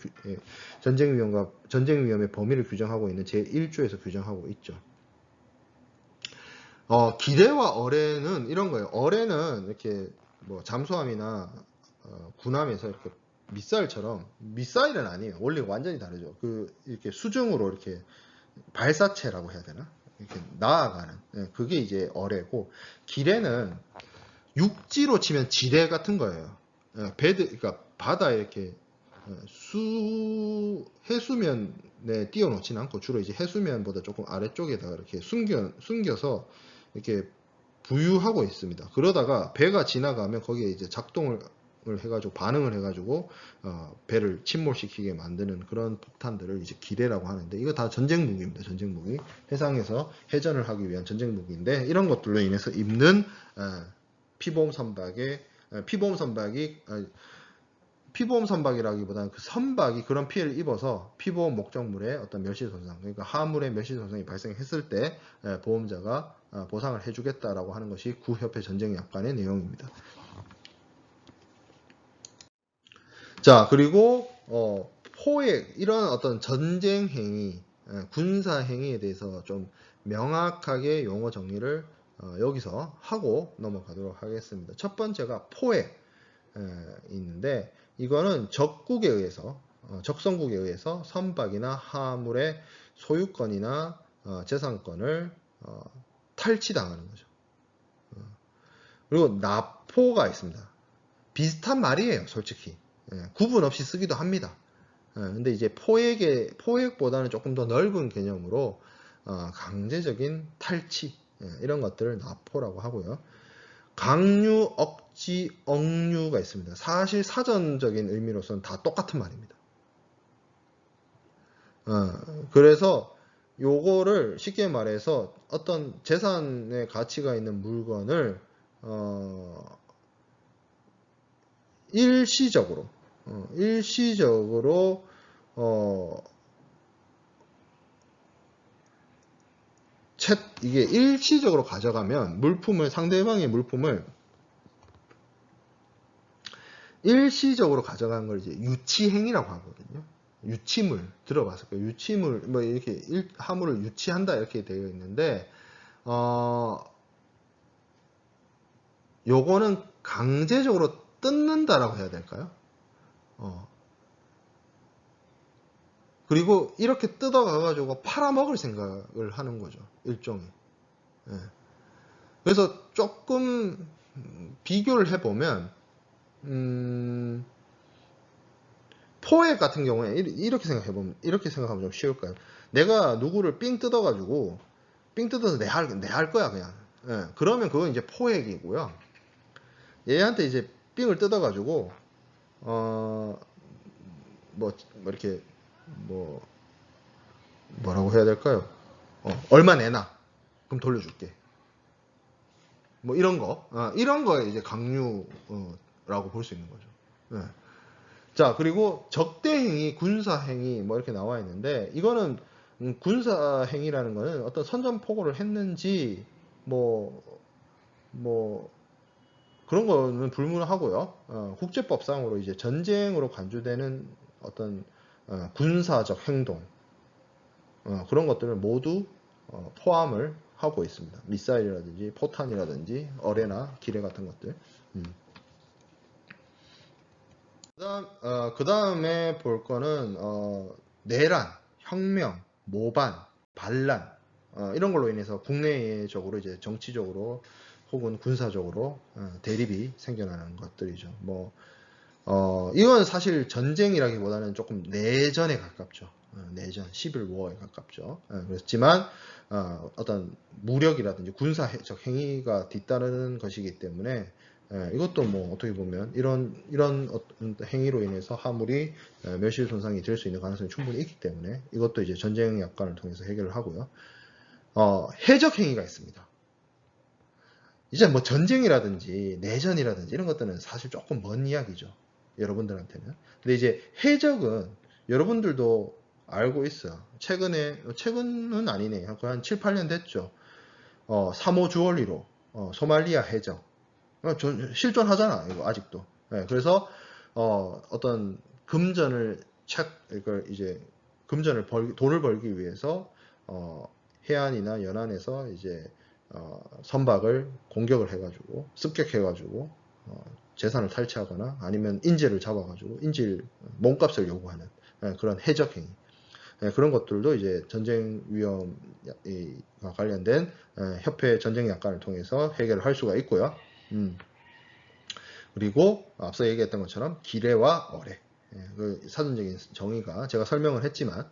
전쟁 위험의 범위를 규정하고 있는 제1조에서 규정하고 있죠. 기뢰와 어뢰는 이런 거예요. 어뢰는 이렇게 뭐 잠수함이나 군함에서 이렇게 미사일은 아니에요. 원래 완전히 다르죠. 이렇게 수중으로 이렇게 발사체라고 해야 되나? 이렇게 나아가는. 그게 이제 어뢰고, 기뢰는 육지로 치면 지뢰 같은 거예요. 그러니까 바다에 이렇게 해수면에 띄워놓지는 않고 주로 이제 해수면보다 조금 아래쪽에다가 이렇게 숨겨서 이렇게 부유하고 있습니다. 그러다가 배가 지나가면 거기에 이제 작동을 해가지고 반응을 해가지고 배를 침몰시키게 만드는 그런 폭탄들을 이제 기뢰라고 하는데, 이거 다 전쟁 무기입니다. 전쟁 무기. 해상에서 해전을 하기 위한 전쟁 무기인데, 이런 것들로 인해서 입는 피보험 선박이라기보다는 그 선박이 그런 피해를 입어서 피보험 목적물의 어떤 멸실손상, 그러니까 하물의 멸실손상이 발생했을 때 보험자가 보상을 해주겠다라고 하는 것이 구협회 전쟁약관의 내용입니다. 자, 그리고 포획, 이런 어떤 전쟁 행위, 군사 행위에 대해서 좀 명확하게 용어 정리를 여기서 하고 넘어가도록 하겠습니다. 첫 번째가 포획 있는데, 이거는 적국에 의해서 적성국에 의해서 선박이나 하물의 소유권이나 재산권을 탈취당하는 거죠. 그리고 납포가 있습니다. 비슷한 말이에요, 솔직히. 구분 없이 쓰기도 합니다. 근데 이제 포획보다는 조금 더 넓은 개념으로 강제적인 탈취, 이런 것들을 납포라고 하고요. 강류, 억지, 억류가 있습니다. 사실 사전적인 의미로서는 다 똑같은 말입니다. 그래서 요거를 쉽게 말해서 어떤 재산의 가치가 있는 물건을 일시적으로 이게 일시적으로 가져가면 상대방의 물품을 일시적으로 가져가는 걸 이제 유치행위라고 하거든요. 유치물 들어봤을 거예요. 유치물, 뭐 이렇게 하물을 유치한다 이렇게 되어 있는데, 요거는 강제적으로 뜯는다라고 해야 될까요? 그리고 이렇게 뜯어가가지고 팔아먹을 생각을 하는 거죠. 일종의. 그래서 조금 비교를 해보면, 포획 같은 경우에 이렇게 생각하면 좀 쉬울까요? 내가 누구를 삥 뜯어서 내 할 거야, 그냥. 그러면 그건 이제 포획이고요. 얘한테 이제 삥을 뜯어가지고 뭐 이렇게 뭐라고 해야 될까요? 얼마 내놔. 그럼 돌려줄게. 뭐 이런 거, 이런 거에 이제 강요라고 볼 수 있는 거죠. 네. 자, 그리고 적대행위, 군사행위 뭐 이렇게 나와 있는데 이거는 군사행위라는 거는 어떤 선전포고를 했는지 뭐 그런 거는 불문하고요. 국제법상으로 이제 전쟁으로 간주되는 어떤 군사적 행동 그런 것들을 모두 포함을 하고 있습니다. 미사일이라든지 포탄이라든지 어뢰나 기뢰 같은 것들. 그 다음에 볼 거는 내란, 혁명, 모반, 반란 이런 걸로 인해서 국내적으로 이제 정치적으로 혹은 군사적으로 대립이 생겨나는 것들이죠. 이건 사실 전쟁이라기보다는 조금 내전에 가깝죠. 내전, 11월에 가깝죠. 그렇지만 어떤 무력이라든지 군사적 행위가 뒤따르는 것이기 때문에 이것도 뭐 어떻게 보면 이런 어떤 행위로 인해서 화물이 멸실 손상이 될 수 있는 가능성이 충분히 있기 때문에 이것도 이제 전쟁 약관을 통해서 해결을 하고요. 해적 행위가 있습니다. 이제 뭐 전쟁이라든지 내전이라든지 이런 것들은 사실 조금 먼 이야기죠. 여러분들한테는. 근데 이제 해적은 여러분들도 알고 있어요. 최근은 아니네요. 한 7, 8년 됐죠. 3호 주얼리로 소말리아 해적. 실존하잖아, 이거 아직도. 네, 그래서 어떤 금전을 이걸 이제 돈을 벌기 위해서 해안이나 연안에서 이제 선박을 공격을 해가지고 습격해가지고 재산을 탈취하거나 아니면 인질을 잡아가지고 몸값을 요구하는 그런 해적 행위 그런 것들도 이제 전쟁 위험과 관련된 협회 전쟁 약관을 통해서 해결을 할 수가 있고요. 그리고 앞서 얘기했던 것처럼 기뢰와 어뢰 그 사전적인 정의가 제가 설명을 했지만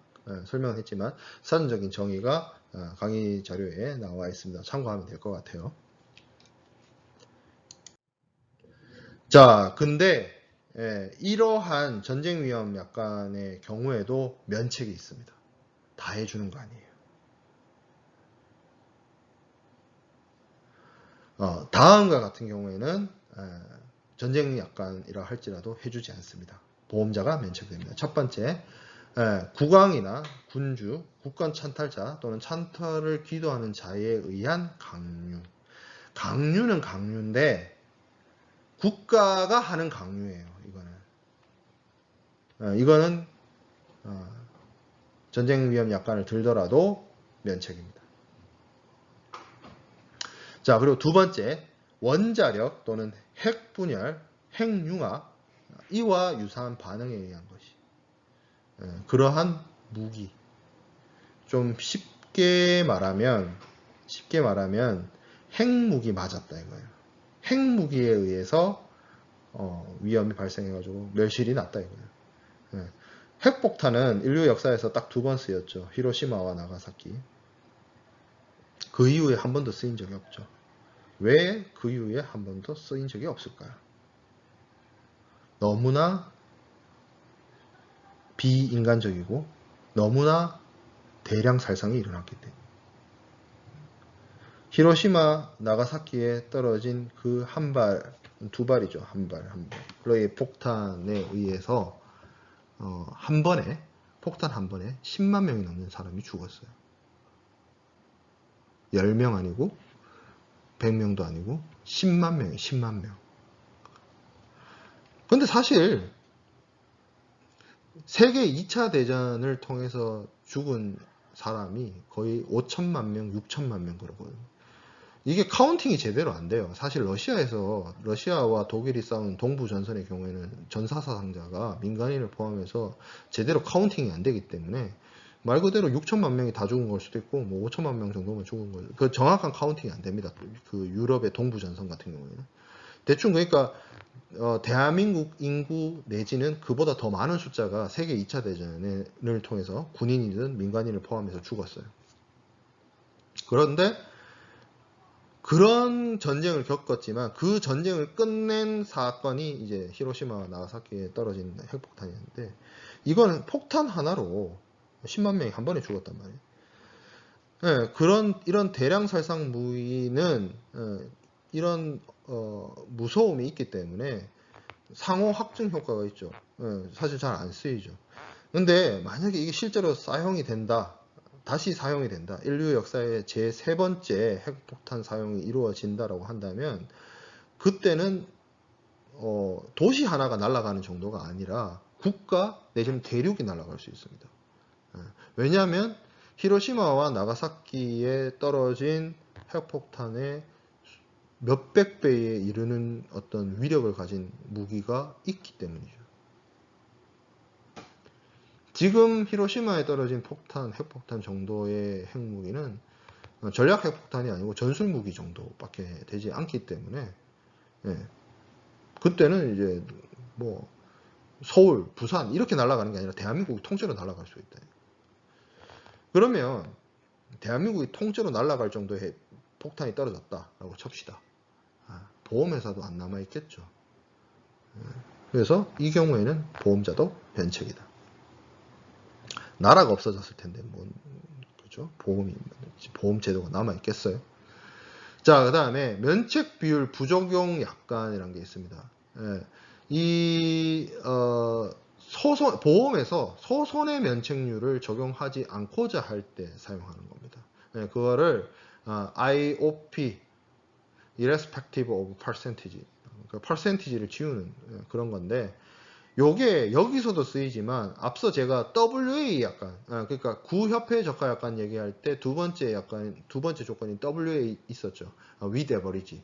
사전적인 정의가 강의 자료에 나와 있습니다. 참고하면 될 것 같아요. 자, 근데 이러한 전쟁 위험 약관의 경우에도 면책이 있습니다. 다 해주는 거 아니에요. 다음과 같은 경우에는 전쟁 약관이라 할지라도 해주지 않습니다. 보험자가 면책됩니다. 첫 번째, 국왕이나 군주, 국권 찬탈자 또는 찬탈을 기도하는 자에 의한 강요. 강요는 강요인데 국가가 하는 강요예요. 이거는 전쟁 위험 약관을 들더라도 면책입니다. 자, 그리고 두 번째, 원자력 또는 핵 분열, 핵융합 이와 유사한 반응에 의한 것이 그러한 무기. 좀 쉽게 말하면 핵무기 맞았다 이거예요. 핵무기에 의해서 위험이 발생해가지고 멸실이 났다 이거예요. 핵폭탄은 인류 역사에서 딱 두 번 쓰였죠. 히로시마와 나가사키. 그 이후에 한 번도 쓰인 적이 없죠. 왜 그 이후에 한 번도 쓰인 적이 없을까요? 너무나 비인간적이고 너무나 대량 살상이 일어났기 때문에. 히로시마, 나가사키에 떨어진 그 한 발, 두 발이죠. 한 발의 폭탄에 의해서 폭탄 한 번에 10만 명이 넘는 사람이 죽었어요. 10명 아니고 100명도 아니고 10만 명이에요. 10만 명. 근데 사실 세계 2차 대전을 통해서 죽은 사람이 거의 5천만 명, 6천만 명 그러거든요. 이게 카운팅이 제대로 안 돼요. 사실 러시아와 독일이 싸운 동부 전선의 경우에는 전사 사상자가 민간인을 포함해서 제대로 카운팅이 안 되기 때문에 말 그대로 6천만 명이 다 죽은 걸 수도 있고 뭐 5천만 명 정도만 죽은 거예요. 그 정확한 카운팅이 안 됩니다. 그 유럽의 동부 전선 같은 경우에는 대충 그러니까 대한민국 인구 내지는 그보다 더 많은 숫자가 세계 2차 대전을 통해서 군인이든 민간인을 포함해서 죽었어요. 그런데 그런 전쟁을 겪었지만 그 전쟁을 끝낸 사건이 이제 히로시마와 나가사키에 떨어진 핵폭탄이었는데 이거는 폭탄 하나로 10만 명이 한 번에 죽었단 말이에요. 이런 대량 살상 무기는 이런 무서움이 있기 때문에 상호 확증 효과가 있죠. 사실 잘 안 쓰이죠. 근데 만약에 이게 실제로 사용이 된다. 다시 사용이 된다. 인류 역사의 제 3번째 핵폭탄 사용이 이루어진다라고 한다면 그때는 도시 하나가 날아가는 정도가 아니라 국가 내지는 대륙이 날아갈 수 있습니다. 왜냐하면 히로시마와 나가사키에 떨어진 핵폭탄의 몇백 배에 이르는 어떤 위력을 가진 무기가 있기 때문이죠. 지금 히로시마에 떨어진 폭탄, 핵폭탄 정도의 핵무기는 전략 핵폭탄이 아니고 전술무기 정도밖에 되지 않기 때문에 그때는 이제 뭐 서울, 부산 이렇게 날아가는 게 아니라 대한민국이 통째로 날아갈 수 있다. 그러면 대한민국이 통째로 날아갈 정도의 폭탄이 떨어졌다라고 칩시다. 보험회사도 안 남아있겠죠. 그래서 이 경우에는 보험자도 변책이다. 나라가 없어졌을 텐데 그죠? 보험 제도가 남아 있겠어요? 자, 그다음에 면책 비율 부적용 약관이라는 게 있습니다. 보험에서 소손해 면책률을 적용하지 않고자 할 때 사용하는 겁니다. 그거를 IOP, irrespective of percentage, 그러니까 percentage를 지우는 그런 건데, 요게 여기서도 쓰이지만 앞서 제가 WA 약관, 그러니까 구협회 적하 약관 얘기할 때 두 번째 조건이 WA 있었죠. with average,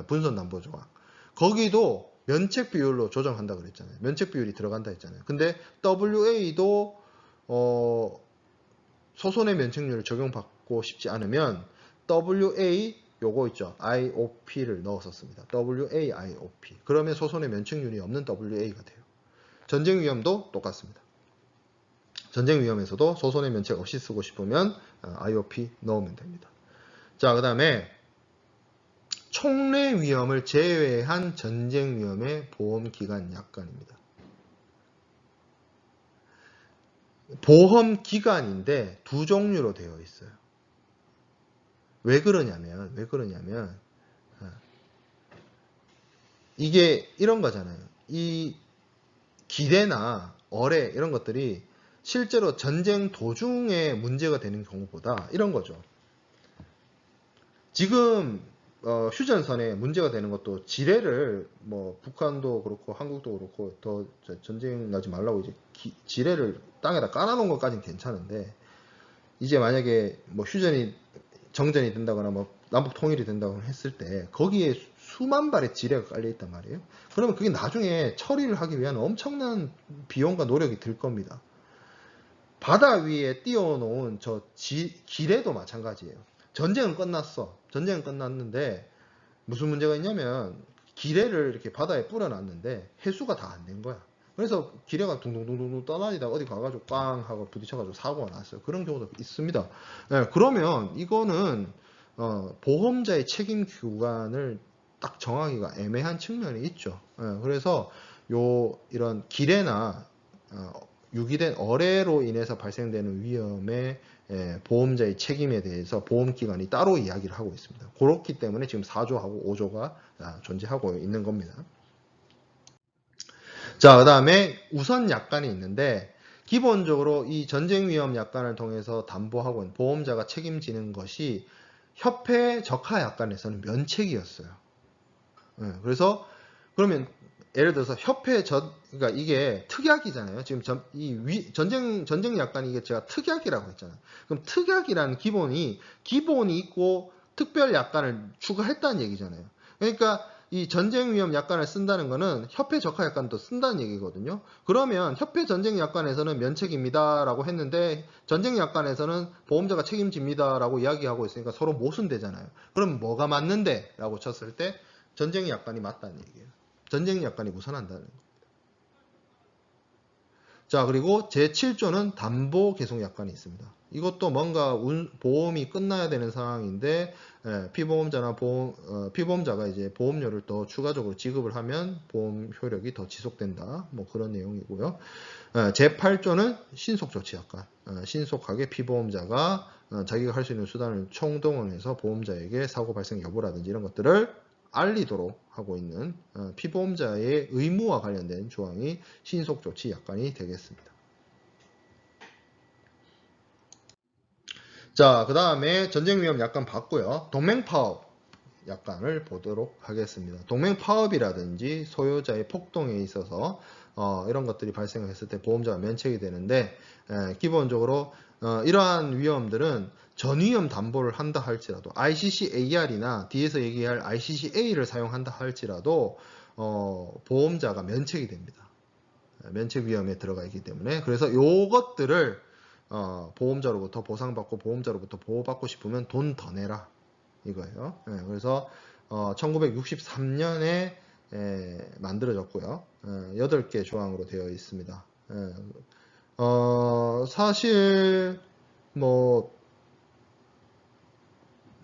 분선 담보 조각. 거기도 면책 비율로 조정한다 그랬잖아요. 면책 비율이 들어간다 했잖아요. 근데 WA도 소손해 면책률을 적용받고 싶지 않으면 WA 요거 있죠. IOP를 넣었었습니다. WA, IOP. 그러면 소손해 면책률이 없는 WA가 돼요. 전쟁 위험도 똑같습니다. 전쟁 위험에서도 소손해 면책 없이 쓰고 싶으면 IOP 넣으면 됩니다. 자, 그 다음에 총례 위험을 제외한 전쟁 위험의 보험 기간 약관입니다. 보험 기간인데 두 종류로 되어 있어요. 왜 그러냐면 이게 이런 거잖아요. 이 기대나 어뢰 이런 것들이 실제로 전쟁 도중에 문제가 되는 경우보다 이런 거죠. 지금 휴전선에 문제가 되는 것도 지뢰를 뭐 북한도 그렇고 한국도 그렇고 더 전쟁 나지 말라고 이제 지뢰를 땅에다 깔아놓은 것까지는 괜찮은데 이제 만약에 뭐 정전이 된다거나 뭐 남북 통일이 된다고 했을 때 거기에 수만 발의 지뢰가 깔려 있단 말이에요. 그러면 그게 나중에 처리를 하기 위한 엄청난 비용과 노력이 들 겁니다. 바다 위에 띄워놓은 저 기뢰도 마찬가지예요. 전쟁은 끝났어. 전쟁은 끝났는데 무슨 문제가 있냐면 기뢰를 이렇게 바다에 뿌려놨는데 해수가 다 안 된 거야. 그래서 기뢰가 둥둥둥둥 떠다니다가 어디 가가지고 꽝 하고 부딪혀가지고 사고가 났어요. 그런 경우도 있습니다. 그러면 이거는 보험자의 책임 구간을 딱 정하기가 애매한 측면이 있죠. 그래서 이런 기뢰나 유기된 어뢰로 인해서 발생되는 위험의 보험자의 책임에 대해서 보험기관이 따로 이야기를 하고 있습니다. 그렇기 때문에 지금 4조하고 5조가 존재하고 있는 겁니다. 자, 그 다음에 우선 약관이 있는데 기본적으로 이 전쟁 위험 약관을 통해서 담보하고 보험자가 책임지는 것이 협회 적하 약관에서는 면책이었어요. 그래서 그러면 예를 들어서 그러니까 이게 특약이잖아요. 지금 전쟁 약관이 이게 제가 특약이라고 했잖아요. 그럼 특약이라는 기본이 있고 특별 약관을 추가했다는 얘기잖아요. 그러니까 이 전쟁 위험 약관을 쓴다는 거는 협회 적하 약관도 쓴다는 얘기거든요. 그러면 협회 전쟁 약관에서는 면책입니다라고 했는데 전쟁 약관에서는 보험자가 책임집니다라고 이야기하고 있으니까 서로 모순되잖아요. 그럼 뭐가 맞는데? 라고 쳤을 때 전쟁 약관이 맞다는 얘기예요. 전쟁 약관이 우선한다는 겁니다. 자, 그리고 제7조는 담보 계속 약관이 있습니다. 이것도 뭔가 보험이 끝나야 되는 상황인데 피보험자나 피보험자가 이제 보험료를 더 추가적으로 지급을 하면 보험 효력이 더 지속된다. 뭐 그런 내용이고요. 제8조는 신속조치약관. 신속하게 피보험자가 자기가 할 수 있는 수단을 총동원해서 보험자에게 사고 발생 여부라든지 이런 것들을 알리도록 하고 있는 피보험자의 의무와 관련된 조항이 신속조치약관이 되겠습니다. 자, 그 다음에 전쟁위험 약관 봤고요. 동맹파업 약관을 보도록 하겠습니다. 동맹파업이라든지 소유자의 폭동에 있어서 이런 것들이 발생했을 때 보험자가 면책이 되는데 기본적으로 이러한 위험들은 전위험 담보를 한다 할지라도 ICC-AR이나 뒤에서 얘기할 ICC-A를 사용한다 할지라도 보험자가 면책이 됩니다. 면책 위험에 들어가 있기 때문에 그래서 요것들을 보험자로부터 보상받고 보험자로부터 보호받고 싶으면 돈 더 내라 이거예요. 그래서 1963년에 만들어졌고요. 8개 조항으로 되어 있습니다. 사실 뭐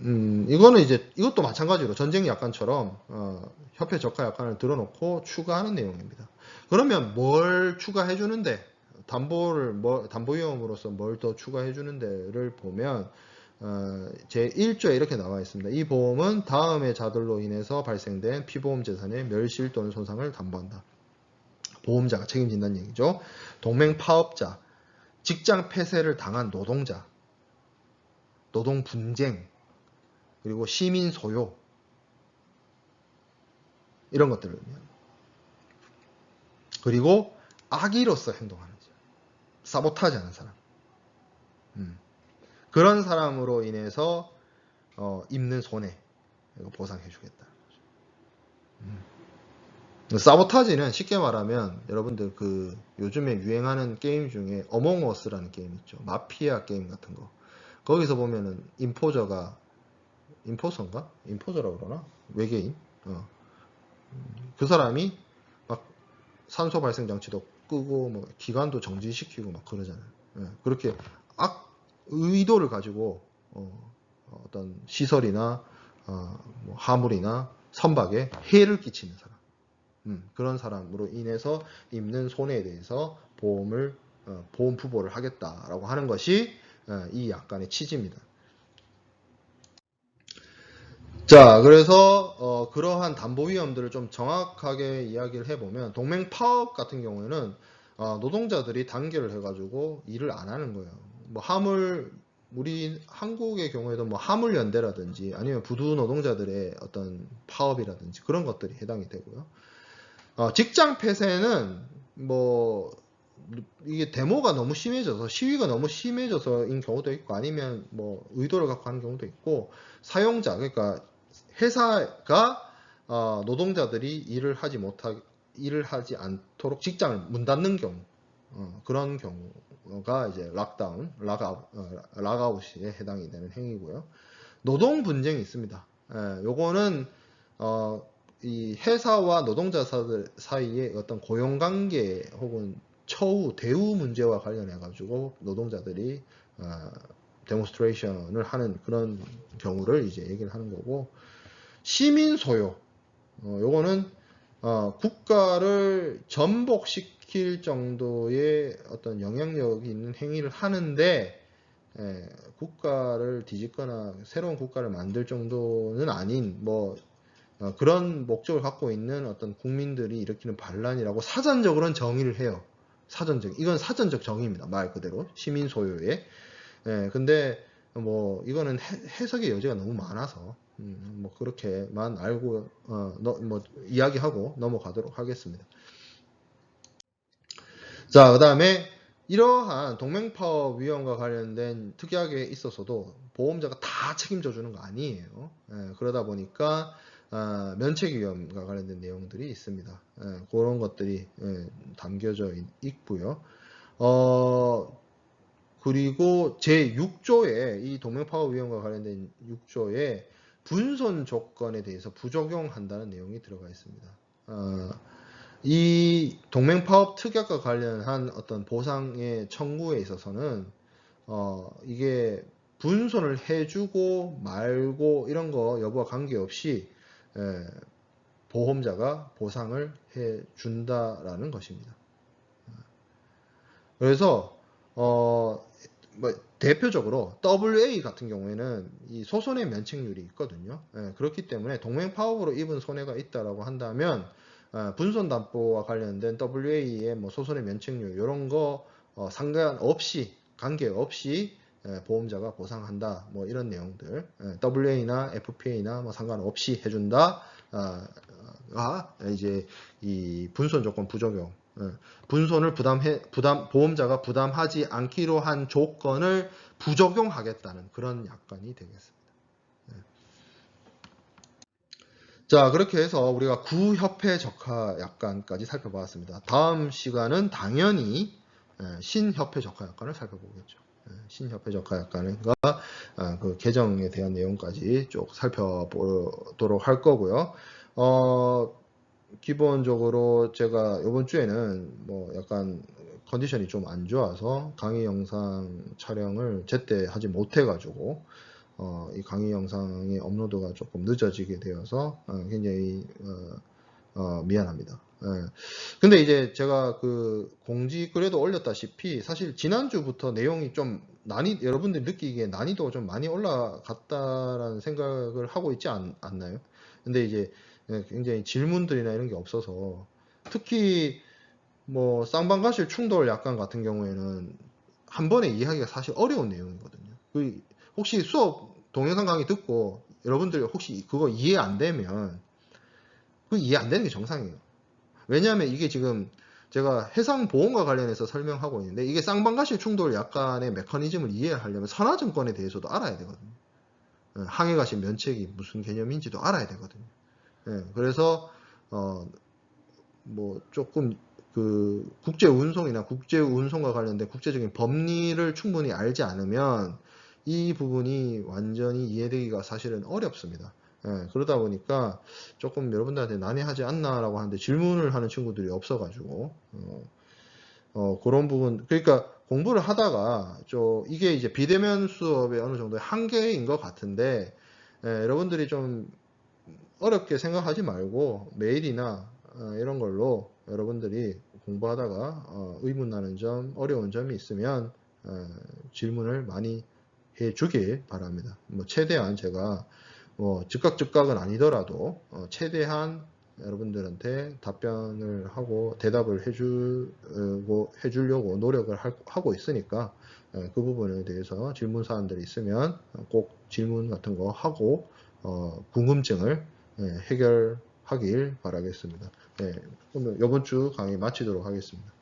이거는 이제 이것도 마찬가지로 전쟁 약관처럼 협회 적하 약관을 들어놓고 추가하는 내용입니다. 그러면 뭘 추가해 주는데 담보위험으로서 뭘 더 추가해 주는데를 보면 제1조에 이렇게 나와 있습니다. 이 보험은 다음의 자들로 인해서 발생된 피보험 재산의 멸실 또는 손상을 담보한다. 보험자가 책임진다는 얘기죠. 동맹 파업자, 직장 폐쇄를 당한 노동자, 노동 분쟁, 그리고 시민 소요 이런 것들을 그리고 악의로서 행동하는 사보타지 하는 사람 그런 사람으로 인해서 입는 손해 이거 보상해 주겠다. 사보타지는 쉽게 말하면 여러분들 그 요즘에 유행하는 게임 중에 어몽어스라는 게임 있죠. 마피아 게임 같은 거. 거기서 보면은 임포서인가? 임포저라고 그러나? 외계인. 그 사람이 막 산소 발생 장치도 끄고 뭐 기관도 정지시키고 막 그러잖아요. 그렇게 의도를 가지고 어떤 시설이나 뭐 화물이나 선박에 해를 끼치는 사람. 그런 사람으로 인해서 입는 손해에 대해서 보험 부보를 하겠다라고 하는 것이 이 약관의 취지입니다. 자, 그래서 그러한 담보 위험들을 좀 정확하게 이야기를 해보면 동맹 파업 같은 경우에는 노동자들이 단결을 해가지고 일을 안 하는 거예요. 뭐 우리 한국의 경우에도 뭐 화물연대라든지 아니면 부두 노동자들의 어떤 파업이라든지 그런 것들이 해당이 되고요. 직장 폐쇄는 뭐 이게 데모가 너무 심해져서 시위가 너무 심해져서인 경우도 있고 아니면 뭐 의도를 갖고 하는 경우도 있고 사용자 그러니까 회사가 노동자들이 일을 하지 않도록 직장을 문 닫는 경우 그런 경우가 이제 락아웃에 해당이 되는 행위고요. 노동 분쟁이 있습니다. 요거는 이 회사와 노동자들 사이에 어떤 고용관계 혹은 처우, 대우 문제와 관련해 가지고 노동자들이 데모스트레이션을 하는 그런 경우를 이제 얘기를 하는 거고 시민 소요 요거는 국가를 전복시킬 정도의 어떤 영향력이 있는 행위를 하는데 국가를 뒤집거나 새로운 국가를 만들 정도는 아닌 뭐 그런 목적을 갖고 있는 어떤 국민들이 일으키는 반란이라고 사전적으로는 정의를 해요. 이건 사전적 정의입니다. 말 그대로 시민 소유의. 근데 뭐 이거는 해석의 여지가 너무 많아서 뭐 그렇게만 알고 뭐 이야기하고 넘어가도록 하겠습니다. 자, 그다음에 이러한 동맹파업 위험과 관련된 특약에 있어서도 보험자가 다 책임져 주는 거 아니에요. 그러다 보니까 면책 위험과 관련된 내용들이 있습니다. 그런 것들이 담겨져 있고요. 그리고 제6조에 이 동맹파업 위험과 관련된 6조에 분손 조건에 대해서 부적용한다는 내용이 들어가 있습니다. 이 동맹파업 특약과 관련한 어떤 보상의 청구에 있어서는 이게 분손을 해주고 말고 이런 거 여부와 관계없이 에, 보험자가 보상을 해준다라는 것입니다. 그래서 뭐 대표적으로 WA 같은 경우에는 이 소손해 면책률이 있거든요. 그렇기 때문에 동맹 파업으로 입은 손해가 있다라고 한다면 분손담보와 관련된 WA의 뭐 소손해 면책률 이런 거 상관없이 관계없이 보험자가 보상한다 뭐 이런 내용들 WA나 FPA나 뭐 상관없이 해준다 가 이제 이 분손 조건 부적용 분손을 보험자가 부담하지 않기로 한 조건을 부적용하겠다는 그런 약관이 되겠습니다. 자, 그렇게 해서 우리가 구협회 적하 약관까지 살펴봤습니다. 다음 시간은 당연히 신협회 적하 약관을 살펴보겠죠. 신협회 적하 약관과 그 개정에 대한 내용까지 쭉 살펴보도록 할 거고요. 기본적으로 제가 이번 주에는 뭐 약간 컨디션이 좀 안 좋아서 강의 영상 촬영을 제때 하지 못해 가지고 이 강의 영상의 업로드가 조금 늦어지게 되어서 굉장히 미안합니다. 근데 이제 제가 그 공지 글에도 올렸다시피 사실 지난주부터 내용이 좀 여러분들이 느끼기에 난이도가 좀 많이 올라갔다라는 생각을 하고 있지 않나요? 근데 이제 굉장히 질문들이나 이런 게 없어서 특히 뭐 쌍방가실 충돌 약관 같은 경우에는 한 번에 이해하기가 사실 어려운 내용이거든요. 혹시 수업 동영상 강의 듣고 여러분들 혹시 그거 이해 안 되면 그 이해 안 되는 게 정상이에요. 왜냐하면 이게 지금 제가 해상보험과 관련해서 설명하고 있는데 이게 쌍방가실 충돌 약관의 메커니즘을 이해하려면 선화증권에 대해서도 알아야 되거든요. 항해가실 면책이 무슨 개념인지도 알아야 되거든요. 그래서 뭐 조금 그 국제운송이나 국제운송과 관련된 국제적인 법리를 충분히 알지 않으면 이 부분이 완전히 이해되기가 사실은 어렵습니다. 그러다 보니까 조금 여러분들한테 난해하지 않나라고 하는데 질문을 하는 친구들이 없어가지고 그런 부분 그러니까 공부를 하다가 이게 이제 비대면 수업의 어느 정도의 한계인 것 같은데 여러분들이 좀 어렵게 생각하지 말고 메일이나 이런 걸로 여러분들이 공부하다가 의문 나는 점, 어려운 점이 있으면 질문을 많이 해주길 바랍니다. 뭐 최대한 제가 뭐 즉각은 아니더라도 최대한 여러분들한테 답변을 하고 대답을 해주려고 노력을 하고 있으니까 그 부분에 대해서 질문 사항들이 있으면 꼭 질문 같은 거 하고 궁금증을 해결하길 바라겠습니다. 오늘 이번 주 강의 마치도록 하겠습니다.